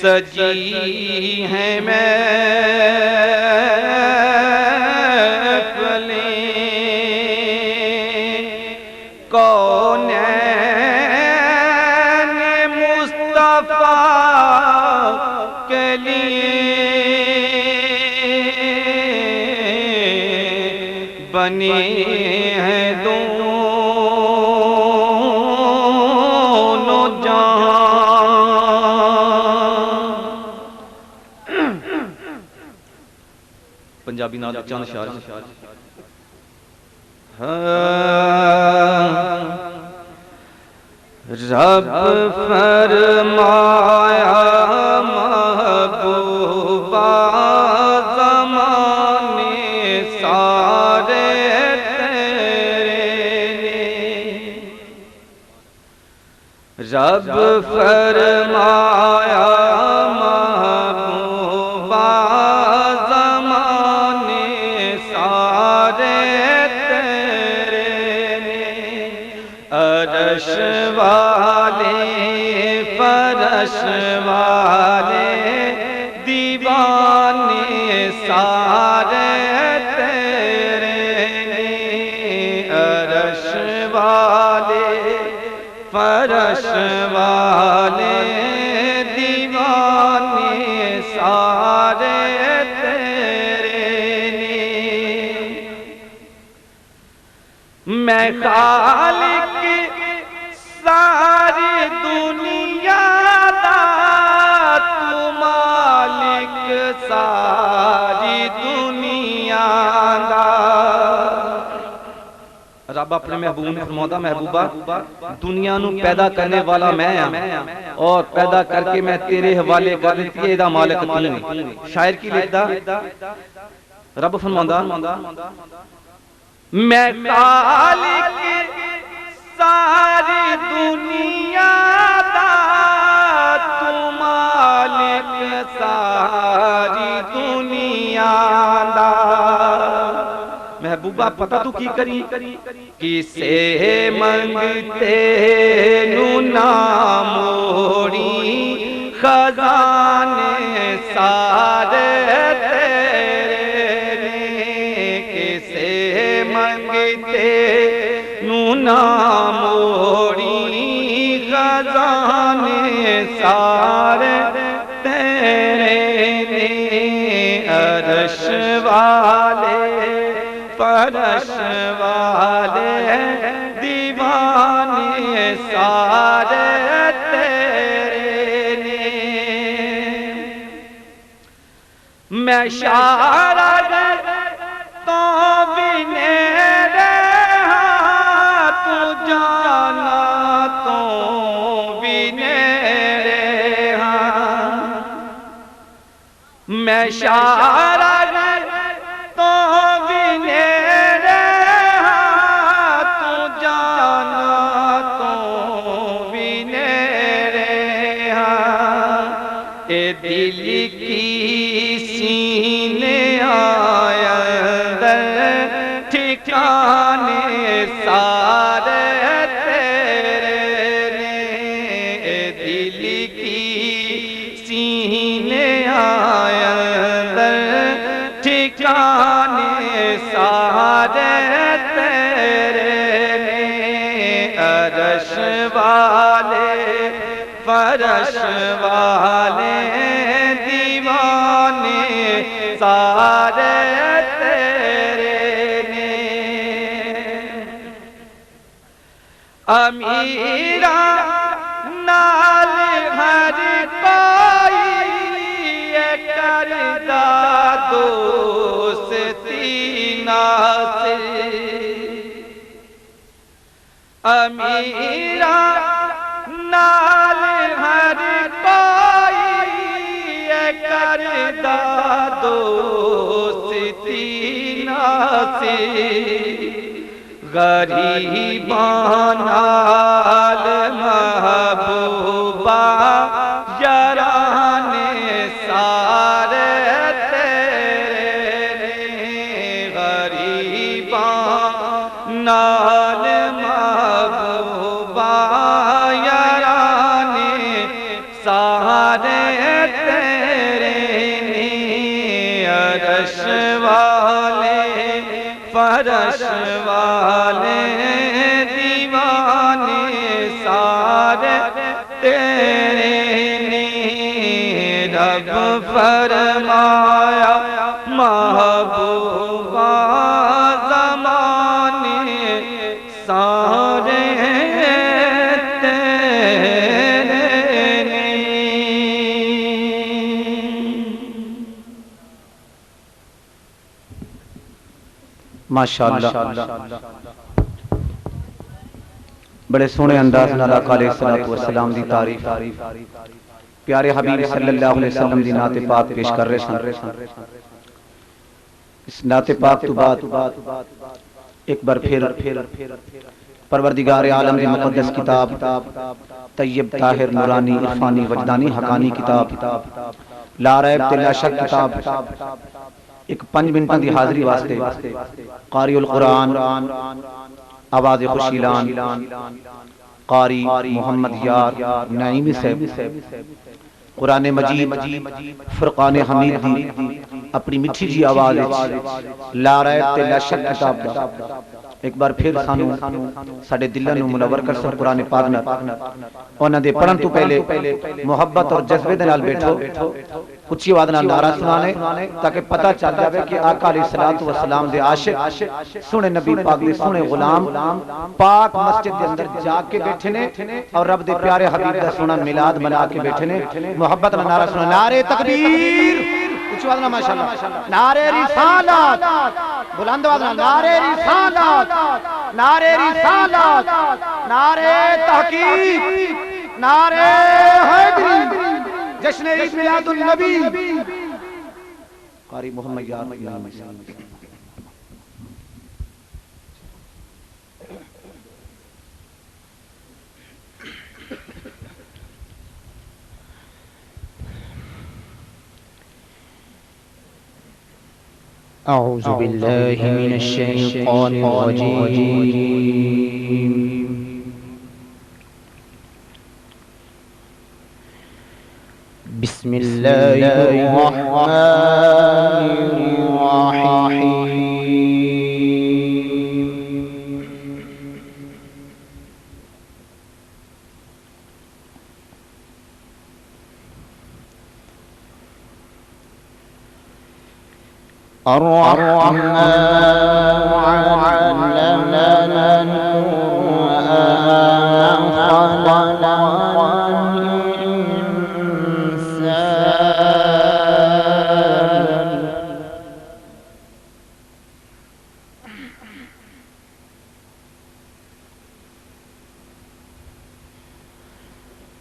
سجی ہیں محفلیں کونین مصطفیٰ کے لیے بنے ہیں دونوں جہاں۔ پنجابی نال چند شعر رب فرمایا محبوبہ زمانے سارے رب فرمایا محبوبہ زمانے سارے تیرے عرش والے فرش والے دیوانے سارے تیرے عرش والے فرش والے دیوانے سارے تیرے میں خالق ساری دنیا دا تو مالک ساری دنیا دا۔ رب اپنے محبوب نے فرمایا محبوبہ دنیا نو پیدا کرنے والا میں ہوں اور پیدا کر کے میں تیرے حوالے کر دیتی ہے دا مالک تو نہیں۔ شاعر کی لکھدا رب فرمایا میں خالق ساری دنیا دا تو مالک ساری دنیا دا۔ محبوبہ پتہ تو کی کری کسے منگتے نو نہ موڑی خزانے سارے تیرے کسے منگتے نو نہ موڑی خزانے سارے تیرے عرش والے فرش والے دیوانے سارے تیرے میں شارد تو بھی نیرے ہاں تو جانا تو بھی نیرے ہاں میں شارد تو بھی نیرے ہاں تو جانا تو بھی نیرے ہاں اے دل کی سینے آیا اندر ٹھکانے سارے تیرے اے دل کی سینے آیا اندر ٹھکانے سارے تیرے عرش والے فرش والے دیوانے سارے تیرے امیرہ نال ہر کوئی کردہ دوستی ناصر امیرہ نال ہر کوئی کردہ دوستی ناصر غریبان نال محبوبہ یارانے سارے تیرے غریبان نال محبوبہ یارانے سارے والے فرش والے دیوانے سارے تیرے نے رب فرمایا محبوبہ زمانے سارے ماشاءاللہ بڑے سونے انداز نال آقا علیہ الصلوۃ والسلام دی تعریف پیارے حبیب صلی اللہ علیہ وسلم دی نعت پاک پیش کر رہے سن۔ اس نعت پاک تو بعد ایک بار پھر پروردگار عالم دی مقدس کتاب طیب طاہر نورانی عرفانی وجدانی حقانی کتاب لا ریب تے لا شک کتاب ایک 5 منٹاں دی حاضری واسطے قاری القرآن آواز خوشیلان قاری محمد یار نعیمی صاحب قرآن مجید فرقان حمید دی اپنی مٹھی جی آواز لا ریب تے لا شک کتاب دا ایک بار پھر سانو ساڈے دلاں نوں منور کر سن قرآن پاک نال انہاں دے پڑھن تو پہلے محبت اور جذبے دے نال بیٹھو اچھی آواز نال نعرہ سنانے تاکہ پتہ چل جاوے کہ آقا علیہ الصلوۃ والسلام دے عاشق سونے نبی پاک دے سونے غلام پاک مسجد دے اندر جا کے بیٹھے نے اور رب دے پیارے حبیب دا سونا میلاد منا کے بیٹھے نے۔ محبت نال نعرہ سنا نعرہ تکبیر اچھی آواز نال ماشاءاللہ نعرہ رسالت بلند آواز نال نعرہ رسالت نعرہ رسالت نعرہ تحقیق نعرہ حیدری جشن عید میلاد النبی قاری محمد یار نام ہے۔ اعوذ باللہ من الشیطان الرجیم بسم اللہ الرحمن الرحیم الرحمن علم القرآن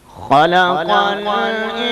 خلق الإنسان خلق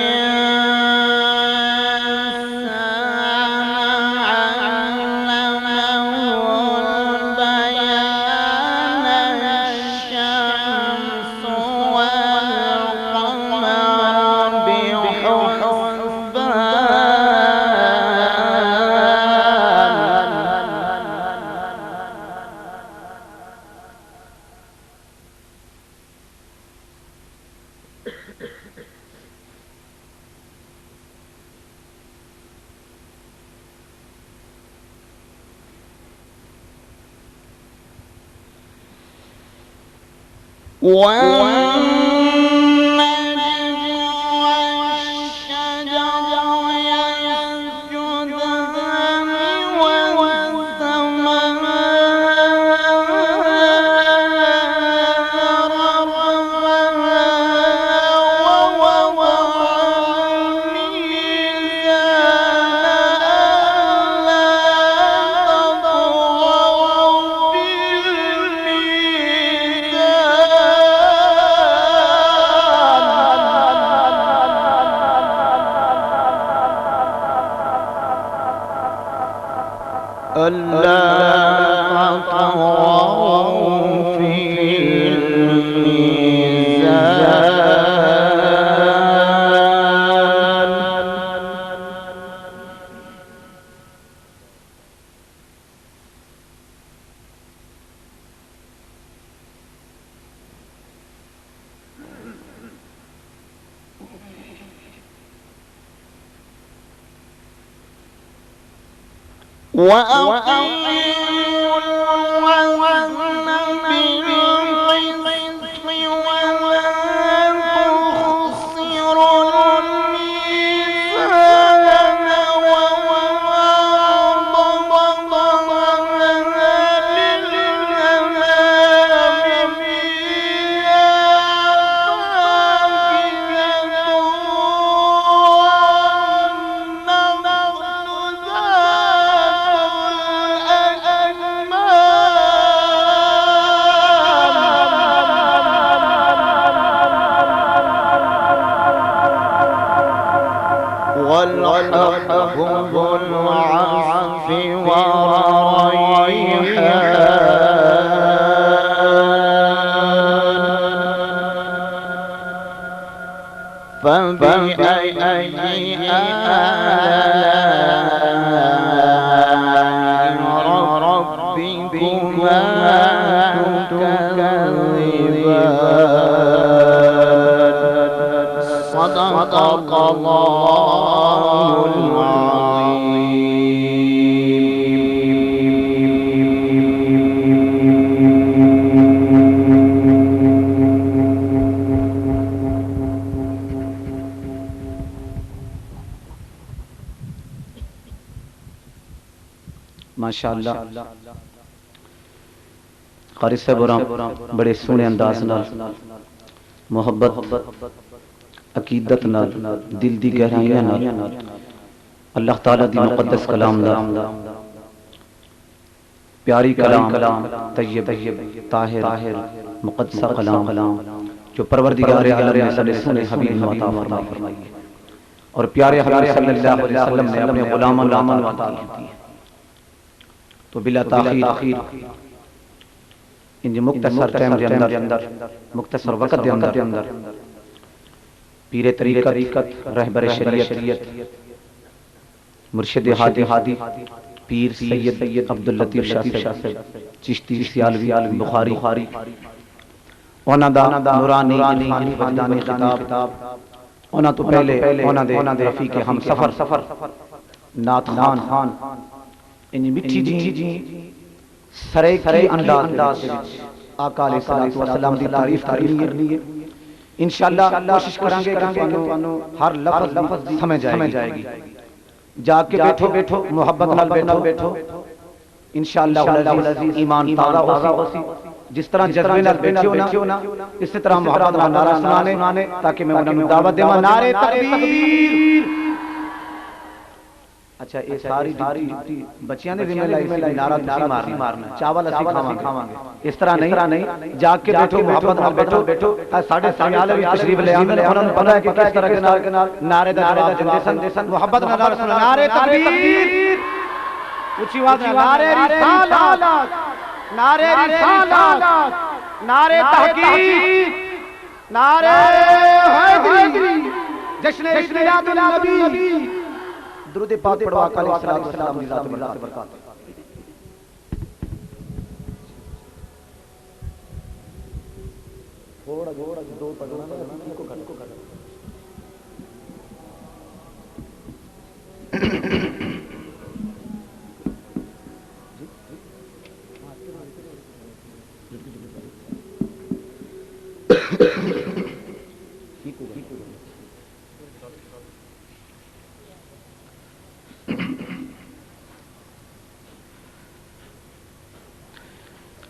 وأقيموا الوزن بالقسط ولا تخسروا الميزان ووضعنا للأنام فيها فاكهة والنخل ذات الأكمام والحب ذو العصف والريحان فبأي آلاء ربكما تكذبان صدق الله ماشاءاللہ قاری صاحب اور بڑے سونے انداز نال محبت عقیدت نال دل دی گہرائیاں نال اللہ تعالیٰ دی مقدس کلام دا پیاری کلام طیب طاہر مقدس کلام جو پروردگار عالم نے سارے سونے حبیب کو عطا فرمائی ہے اور پیارے حبیب صلی اللہ علیہ وسلم نے اپنے غلاموں کو عطا کی ہے تو بلا تاخیر ان مختصر ٹائم دے اندر مختصر وقت دے اندر پیر طریقت رہبر شریعت مرشد ہادی پیر سید عبداللطیف شاہ صاحب چشتی سیالوی بخاری انہاں دا نورانی عرفانی وجدانی خطاب انہاں تو پہلے انہاں دے رفیق ہم سفر نعت خان ان مٹھی جی سریکی انداز آقا علیہ السلام دی تعریف کرنی ہے انشاءاللہ کوشش کریں گے کہ ہر لفظ سمجھ جائے گی جا کے بیٹھو محبت نال بیٹھو انشاءاللہ العزیز ایمان تازہ ہوسی جس طرح جذبے نال بیٹھو نا اسی طرح محبت نال نعرہ سنانے تاکہ میں انہوں دعوت دیواں نعرے تکبیر اچھا یہ ساری ڈیوٹی بچیاں نے ذمہ لائی سی نعرہ مارنا چاول اسی کھاواں گے اس طرح نہیں جا کے بیٹھو محبت نال بیٹھو ساڈے سیال بھی تشریف لے آندے انہاں نوں پتہ ہے کہ کس طرح کے نعرے دا جواب دیندے سن محبت نال نعرے تکبیر اونچی آواز نعرے رسالت نعرے رسالت نعرے تحقیق نعرے حیدری جشن میلاد النبی درود پاک پڑھو آقا علیہ السلام کی ذات برکات تھوڑا دو پڑھنا کو کر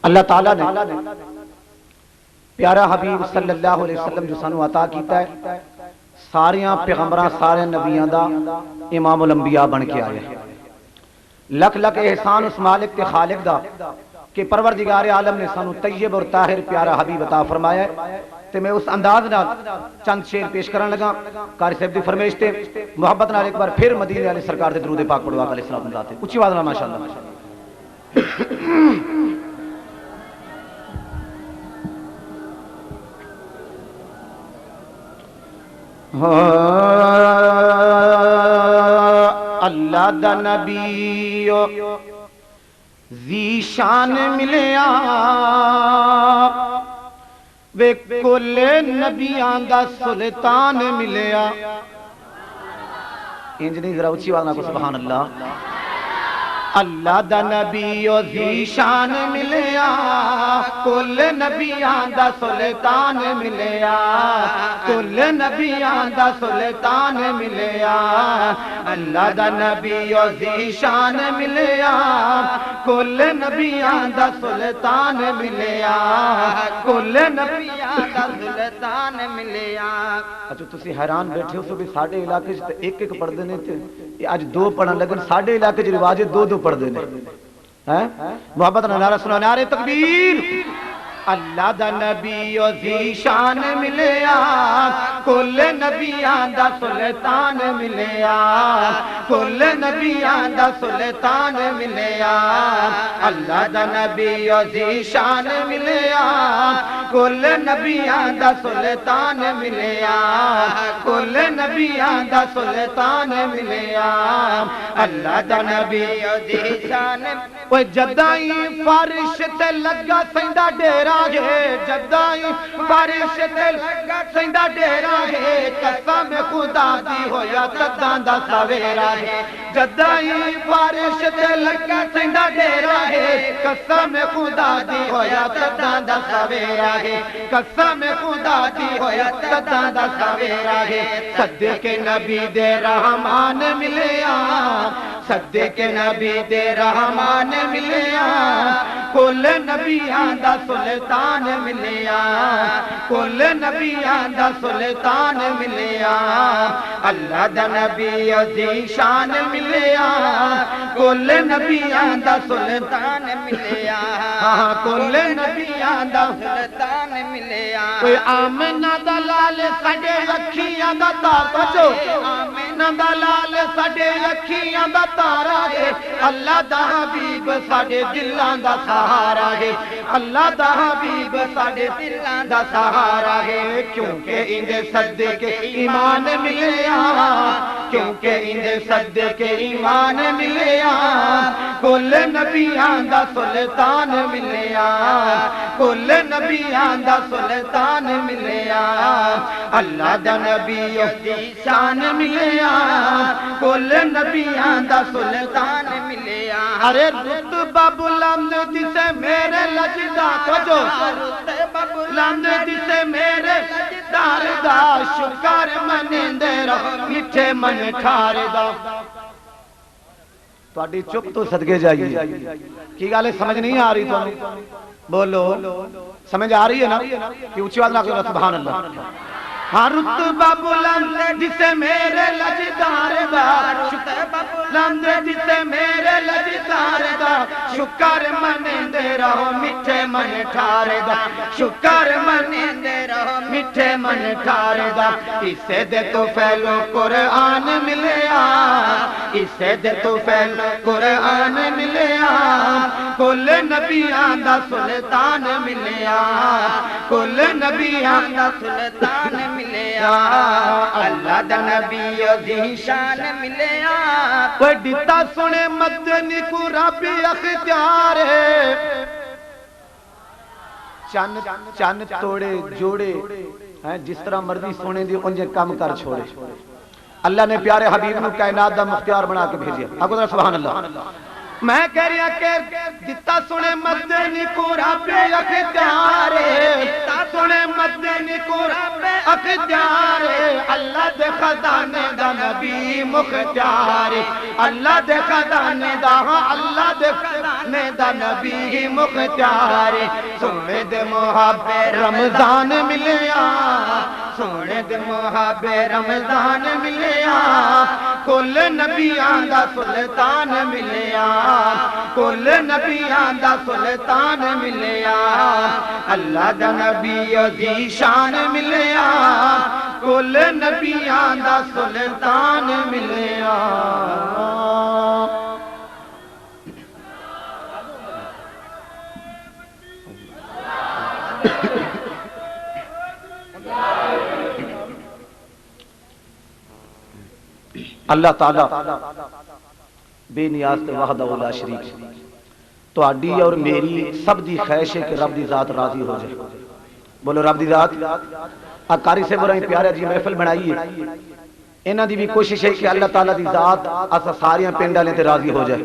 اللہ تعالیٰ نے پیارا حبیب صلی اللہ علیہ وسلم جو سانو عطا کیتا ہے ساریاں پیغمبراں سارے نبیاں دا امام الانبیاء بن کے آئے لکھ احسان اس مالک تے خالق دا کہ پروردگار عالم نے سانو طیب اور طاہر پیارا حبیب عطا فرمایا ہے تے میں اس انداز نال چند شعر پیش کرن لگا قاری صاحب دی فرمائش تے محبت نال ایک بار پھر مدینے والے سرکار دے درود پاک پڑھوا علیہ السلام ذات اونچی آواز نال ماشاءاللہ اللہ دا نبی ذی شان ملیا وے کل نبیاں دا سلطان ملیا انج نہیں ذرا اچھی آواز نہ کو سبحان اللہ اللہ دا نبی او ذیشان ملیا کل نبیاں دا سلطان ملیا کل نبیاں دا سلطان ملیا اللہ دا نبی او ذیشان ملیا کل نبیاں دا سلطان ملیا کل نبیاں دا سلطان ملیا اچھا تسی حیران بیٹھے ہو کہ ساڈے علاقے وچ ایک ایک پڑھدے نے تے اج دو پڑھن لگن ساڈے علاقے وچ رواج دو دو پڑھدے نے ہیں محبت نال نعرہ سنا نعرہ تکبیر اللہ دا نبی او ذیشان ملیا کل نبیاں دا سلطان ملیا کل نبیاں دا سلطان ملیا اللہ دا نبی او ذیشان ملیا کل نبیاں دا سلطان ملیا کل نبیاں دا سلطان ملیا اللہ دا نبی او ذیشان اوے جدائی فرش تے لگا سیندا ڈیرا ہے جدائی بارش تے لگا سیندا ڈیرا ہے قسم خدا دی ہویا تداں دا سویرا ہے جدائی بارش تے لگا سیندا ڈیرا ہے قسم خدا دی ہویا تداں دا سویرا ہے قسم خدا دی ہویا تداں دا سویرا ہے صدیق نبی دے رحمان ملیا صدیق نبی دے رحمان ملیا کل نبیاں دا سلطان ملیا کل نبیاں دا سلطان ملیا اللہ دا نبی ذیشان ملیا کل نبیاں دا سلطان ملیا کل نبیاں دا سلطان ملیا کوئی آمنہ دا لال ساڈے اکھیاں دا تارا جو آمنہ دا لال ساڈے اکھیاں دا تارا ہے اللہ دا حبیب ساڈے دلاں دا سہارا ہے اللہ دا حبیب ساڈے دلاں دا سہارا ہے کیونکہ اندے صدقے ایمان ملیا کیونکہ اندے صدقے ایمان ملیا کل نبیاں دا سلطان ملیا کل نبیاں دا سلطان ملیا اللہ دا نبی ذیشان ملیا کل نبیاں دا سلطان ملیا ارے رتبہ بلند جسے میرے لجدار جو بلند جسے میرے لجدار دا شکر منندے رہو میٹھے من ٹھار دا تواڈی چپ تو صدقے جائیے کی گل سمجھ نہیں آ رہی تانوں بولو سمجھ آ رہی ہے نا کہ اونچی آواز نہ سبحان اللہ ہاں رتبہ بلند جسے میرے لجدار دا رتبہ بلند جسے میرے لجدار دا شکر منندے رہو میٹھے من ٹھار دا شکر منندے رہو میٹھے من ٹھار دا اسے دے تو پھیلو قرآن ملیا اسے دے تو پھیلو قرآن ملیا کل نبیاں دا سلطان ملیا کل نبیاں دا سلطان ملیا اللہ دا نبی ذیشان ملیا کوئی دیتا سنے مدنی کو رب اختیار ہے چند توڑے جوڑے جس طرح مرضی سونے دی انجے کم کر چھوڑے اللہ نے پیارے حبیب نو کائنات دا مختار بنا کے بھیجیا آپ کو سبحان اللہ میں کہہ رہا کہ جتا سنے مدنی کو رب اختیار جتا سنے مدنی کو رب اختیار اللہ دے خزانے دا نبی مختار اللہ دے خزانے دا اللہ دے خزانے دا نبی مختار سونے دے محبے رمضان ملیا سونے دے محبے رمضان ملیا کل نبیاں دا سلطان ملیا کل نبیاں دا سلطان ملیا اللہ دا نبی ذیشان ملیا کل نبیاں دا سلطان ملیا اللہ تعالیٰ بے نیاز تے وحدہ لا شریک تو آڈی اور میری سب دی خواہش ہے کہ رب دی ذات راضی ہو جائے بولو رب دی ذات قاری سے برائیں پیارے جی محفل بنائیے انہاں دی بھی کوشش ہے کہ اللہ تعالیٰ دی ذات اسا ساریاں پنڈ والے تے راضی ہو جائے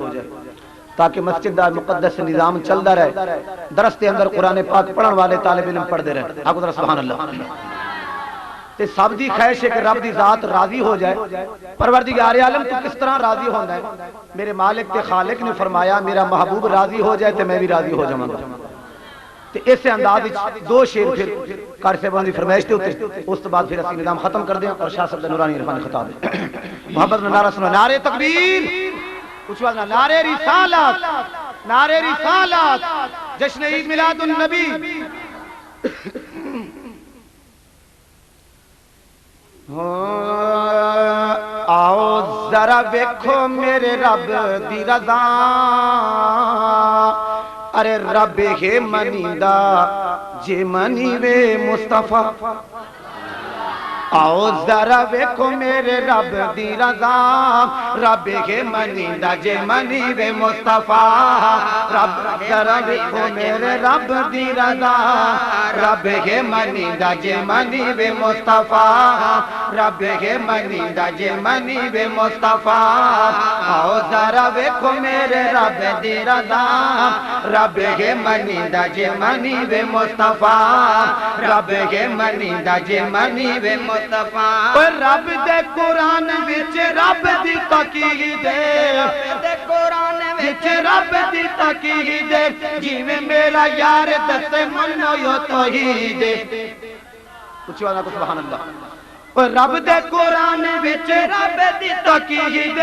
تاکہ مسجد مقدس سے نظام چلتا رہے، درس کے اندر قرآن پاک پڑھن والے طالب علم پڑھتے رہے. آگو ذرا سبحان اللہ. تے سب دی خواہش ہے کہ رب دی ذات راضی ہو جائے. پروردگار عالم تو کس طرح راضی ہونا ہے؟ میرے مالک تے خالق نے فرمایا میرا محبوب راضی ہو جائے تے میں بھی راضی ہو جاؤں گا. تے اس انداز وچ دو شعر پھر قاری صاحبان دی فرمائش تے اوتے اس تو بعد پھر اسی نظام ختم کر دیں اور شاہ صاحب نورانی عرفانی خطاب ہے. محبت میں نعرہ سنو، نعرہ تکبیر، کچھ بات نہ، نعرہ رسالت، نعرہ رسالت، جشن عید میلاد النبی. آؤ ذرا ویکھو میرے رب دی رضا، ارے رب ہے منیدا جے منی وے مصطفیٰ. آؤ ذرا ویکھو میرے رب دی رضا، رب ہے منیدا جے منی وے مصطفیٰ. رب ذرا ویکھو میرے رب دی رضا، رب ہے منیدا جے منی وے مصطفیٰ. رب ہے منیدا جے منی وے مصطفیٰ. آؤ ذرا ویکھو میرے رب دی رضا، رب ہے منیدا جے منی وے مصطفیٰ. رب ہے منیدا جے منی وے مصطفیٰ. رب دے قرآن وچ رب دی تاکید، قرآن وچ رب دی تاکید، جیویں میرا یار دسے منو یو توحید. کچھ والا کو سبحان اللہ. رب دے قرآن وچ رب دی تاکید،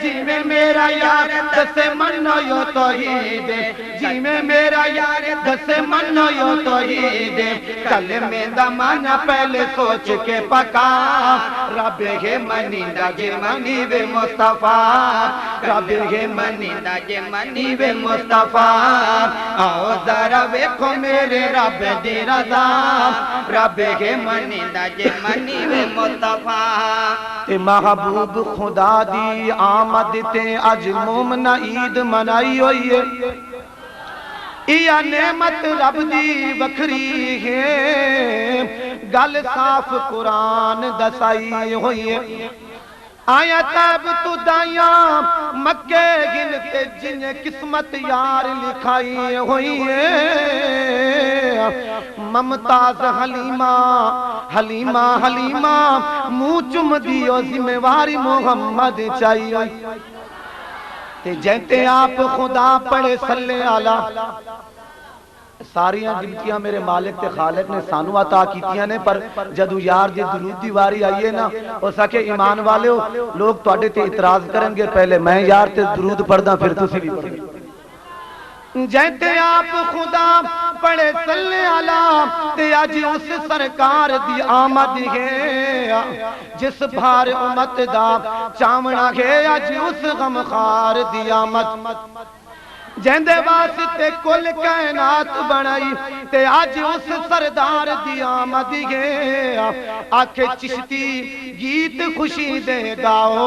جیویں میرا یار دسے منو یو توحید. جیویں میرا یار دسے منو یو توحید. کلمے دا معنی پہلے سوچ کے پکا، رب ہے منیدا جے منی وے مصطفیٰ. رب ہے منیدا جے منی وے مصطفیٰ. آؤ ذرا ویکھو میرے رب دی رضا، رب ہے منیدا جے منی وے مصطفیٰ. تے محبوب خدا دی آمد تے اج مومنا عید منائی ہوئی ہے. یہ نعمت رب دی وکھری ہے، گل صاف قرآن دسائی ہوئی ہے. آیا تاب تو دائیاں مکے گن تے جنہیں قسمت یار لکھائی ہوئی ہے. ممتاز حلیمہ حلیمہ حلیمہ منہ چم دیو ذمہ محمد چاہیے. تے جہتے آپ خدا پڑھے صلی اللہ. ساریاں گنتیاں میرے مالک تے خالق نے سانو عطا کیتیاں نے، پر جدو یار دی درود دی واری آئیے نا، ہو سکے ایمان والے ہو لوگ تواڈے تے اعتراض کریں گے، پہلے میں یار تے درود پڑھدا پھر تسی بھی پڑھو. جہتے آپ خدا پڑھے صلی اللہ، تے اج اس سرکار دی آمد ہے، جس بھار امت دا چاونا ہے، اج اس غمخار دی آمد. جہندے واسطے کل کائنات بنائی، تے آج اس سردار دی آمد ہے. آکھے چشتی گیت خوشی دے گاؤ،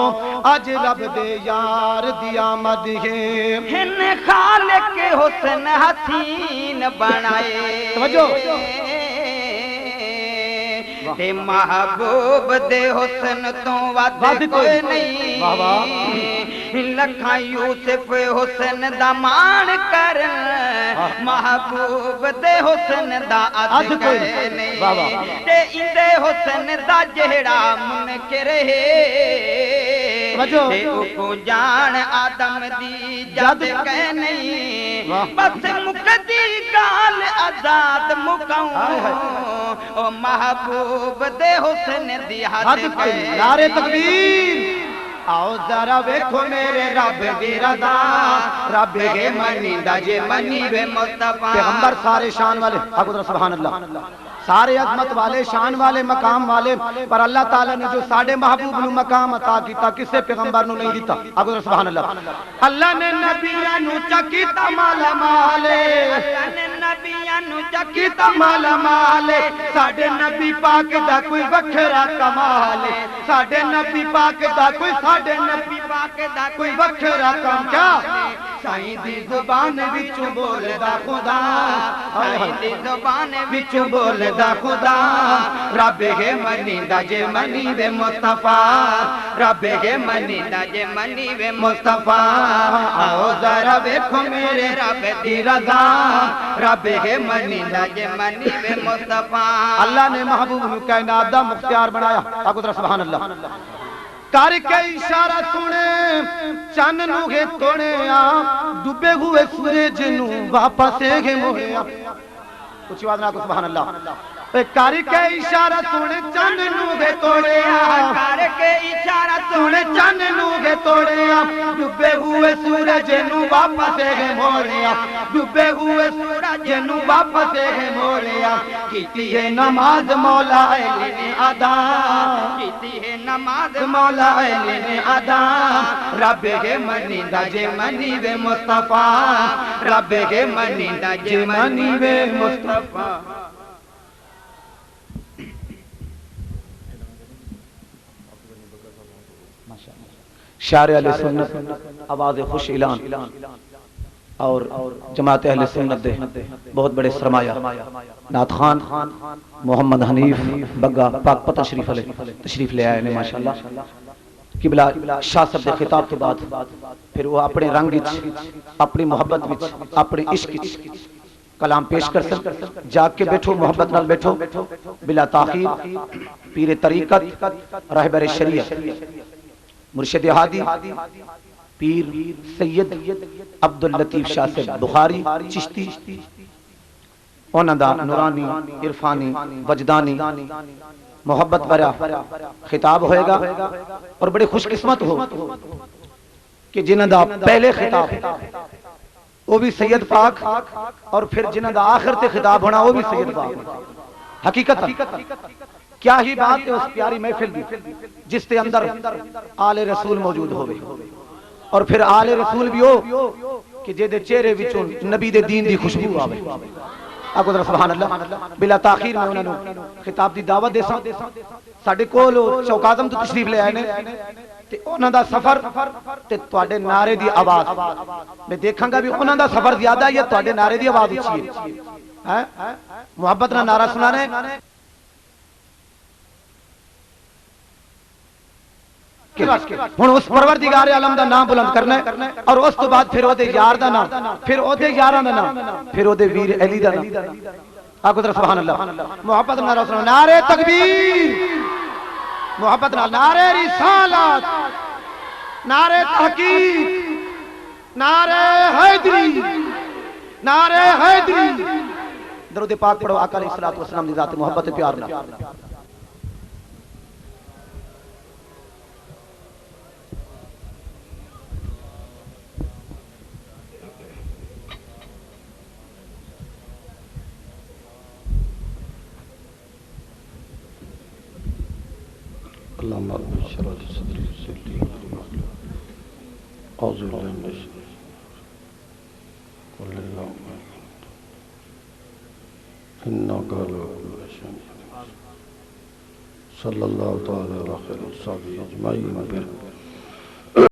آج رب دے یار دی آمد ہے. ہن خالق حسن حسین بنائے، توجہ تے محبوب دے حسن تو ود کوئی نہیں. لکھاں یوسف حسن دا مان کر، محبوب دے حسن دا عد کوئی نہیں. تے اندے حسن دا جہڑا منکر ہے، تے کو جان آدم دی جد کہ نہیں. بس مکدی گال آزاد مکاؤں، او محبوب دے حسن دی حد کہ نہیں. نعرہ تکبیر. آؤ ذرا ویکھو میرے رب دی رضا، رب ہے منیدا جے منی وے مصطفیٰ. پیغمبر سارے شان والے، آگو ذرا سبحان اللہ، سارے عظمت والے، شان والے، مقام والے، پر اللہ تعالیٰ نے جو ساڑھے محبوب نو مقام عطا کیتا کسے پیغمبر نو نہیں دیتا. آگو ذرا سبحان اللہ. اللہ نے نبیاں نو چکیتا مالا مالے، اللہ نے نبیاں نو چکیتا مالا مالے. ساڑھے نبی پاک دا کوئی وکھرا کمال، ساڑھے نبی پاک دا کوئی، ساڑھے نبی پاک دا کوئی وکھرا کام. کیا سائیں دی زبان وچوں بولدا خدا سائیں دی زبان وچوں بولدا خدا رب ہے منیندا جے منی وے مصطفیٰ رب ہے منیندا جے منی وے مصطفیٰ آؤ ذرا ویکھو میرے رب دی رضا رب ہے منیندا جے منی وے مصطفیٰ اللہ نے محبوب نو کائنات دا مختار بنایا آگو ذرا سبحان اللہ کر کے اشارہ سنے چن نو گے توڑے ڈوبے ہوئے سورج نو واپس گے موڑے کچھ آواز نہ کو سبحان اللہ کر کے اشارہ سنے چن نو گے توڑے کر کے اشارہ سنے چن نو گے توڑے ڈوبے ہوئے سورج نو واپس گے موڑے ڈوبے ہوئے سورج نو واپس گے موڑے کیتی ہے نماز مولا علی نے ادا کیتی ہے نماز مولا علی نے ادا رب ہے منیندا جے منی وے مصطفیٰ رب ہے منیندا جے منی وے مصطفیٰ شاعر اہل سنت آواز خوش اعلان اور جماعت اہل سنت دے بہت بڑے سرمایہ نعت خان محمد حنیف بگا پاک پتہ تشریف لے آئے نے ماشاءاللہ قبلہ شاہ صاحب دے خطاب کے بعد پھر وہ اپنے رنگ وچ اپنی محبت وچ اپنے عشق وچ کلام پیش کر سن جا کے بیٹھو محبت نال بیٹھو بلا تاخیر پیر طریقت رہبر شریعت مرشد ہادی پیر سید عبداللطیف شاہ سے بخاری چشتی انہاں دا نورانی عرفانی وجدانی محبت برا خطاب ہوئے گا اور بڑے خوش قسمت ہو کہ جنہاں دا پہلے خطاب وہ بھی سید پاک اور پھر جنہاں دا آخر تے خطاب ہونا وہ بھی سید پاک حقیقت کیا ہی بات ہے اس پیاری محفل بھی جس کے اندر آل رسول موجود ہوئے اور پھر آل رسول بھی ہو کہ جے دے چہرے وچوں نبی دے دین دی خوشبو آوے آگو ذرا سبحان اللہ بلا تاخیر میں انہوں نے خطاب دی دعوت دے سا ساڑھے کول چوک اعظم تو تشریف لے آئے نے تے انہوں دا سفر تے تواڈے نعرے دی آواز میں دیکھاں گا بھی انہوں دا سفر زیادہ یا تواڈے نعرے دی آواز اچھی ہے محبت نہ نعرہ سنانے ہن اس پروردگار عالم دا نام بلند کرنا ہے اور اس تو بعد پھر او دے یار دا نام پھر او دے یاراں دا نام پھر او دے ویر علی دا نام آگو ذرا سبحان اللہ محبت نال رسول نعرہ تکبیر محبت نال نعرہ رسالت نعرہ تحقیق نعرہ حیدری نعرہ حیدری درود پاک پڑھو آقا علیہ الصلوۃ والسلام دی ذات محبت پیار نال اللهم اشرح لي صدري ويسر لي امري اعوذ بالله من الشيطان قل اللهم انك على كل شيء قدير صلى الله تعالى على خير الصحابه اجمعين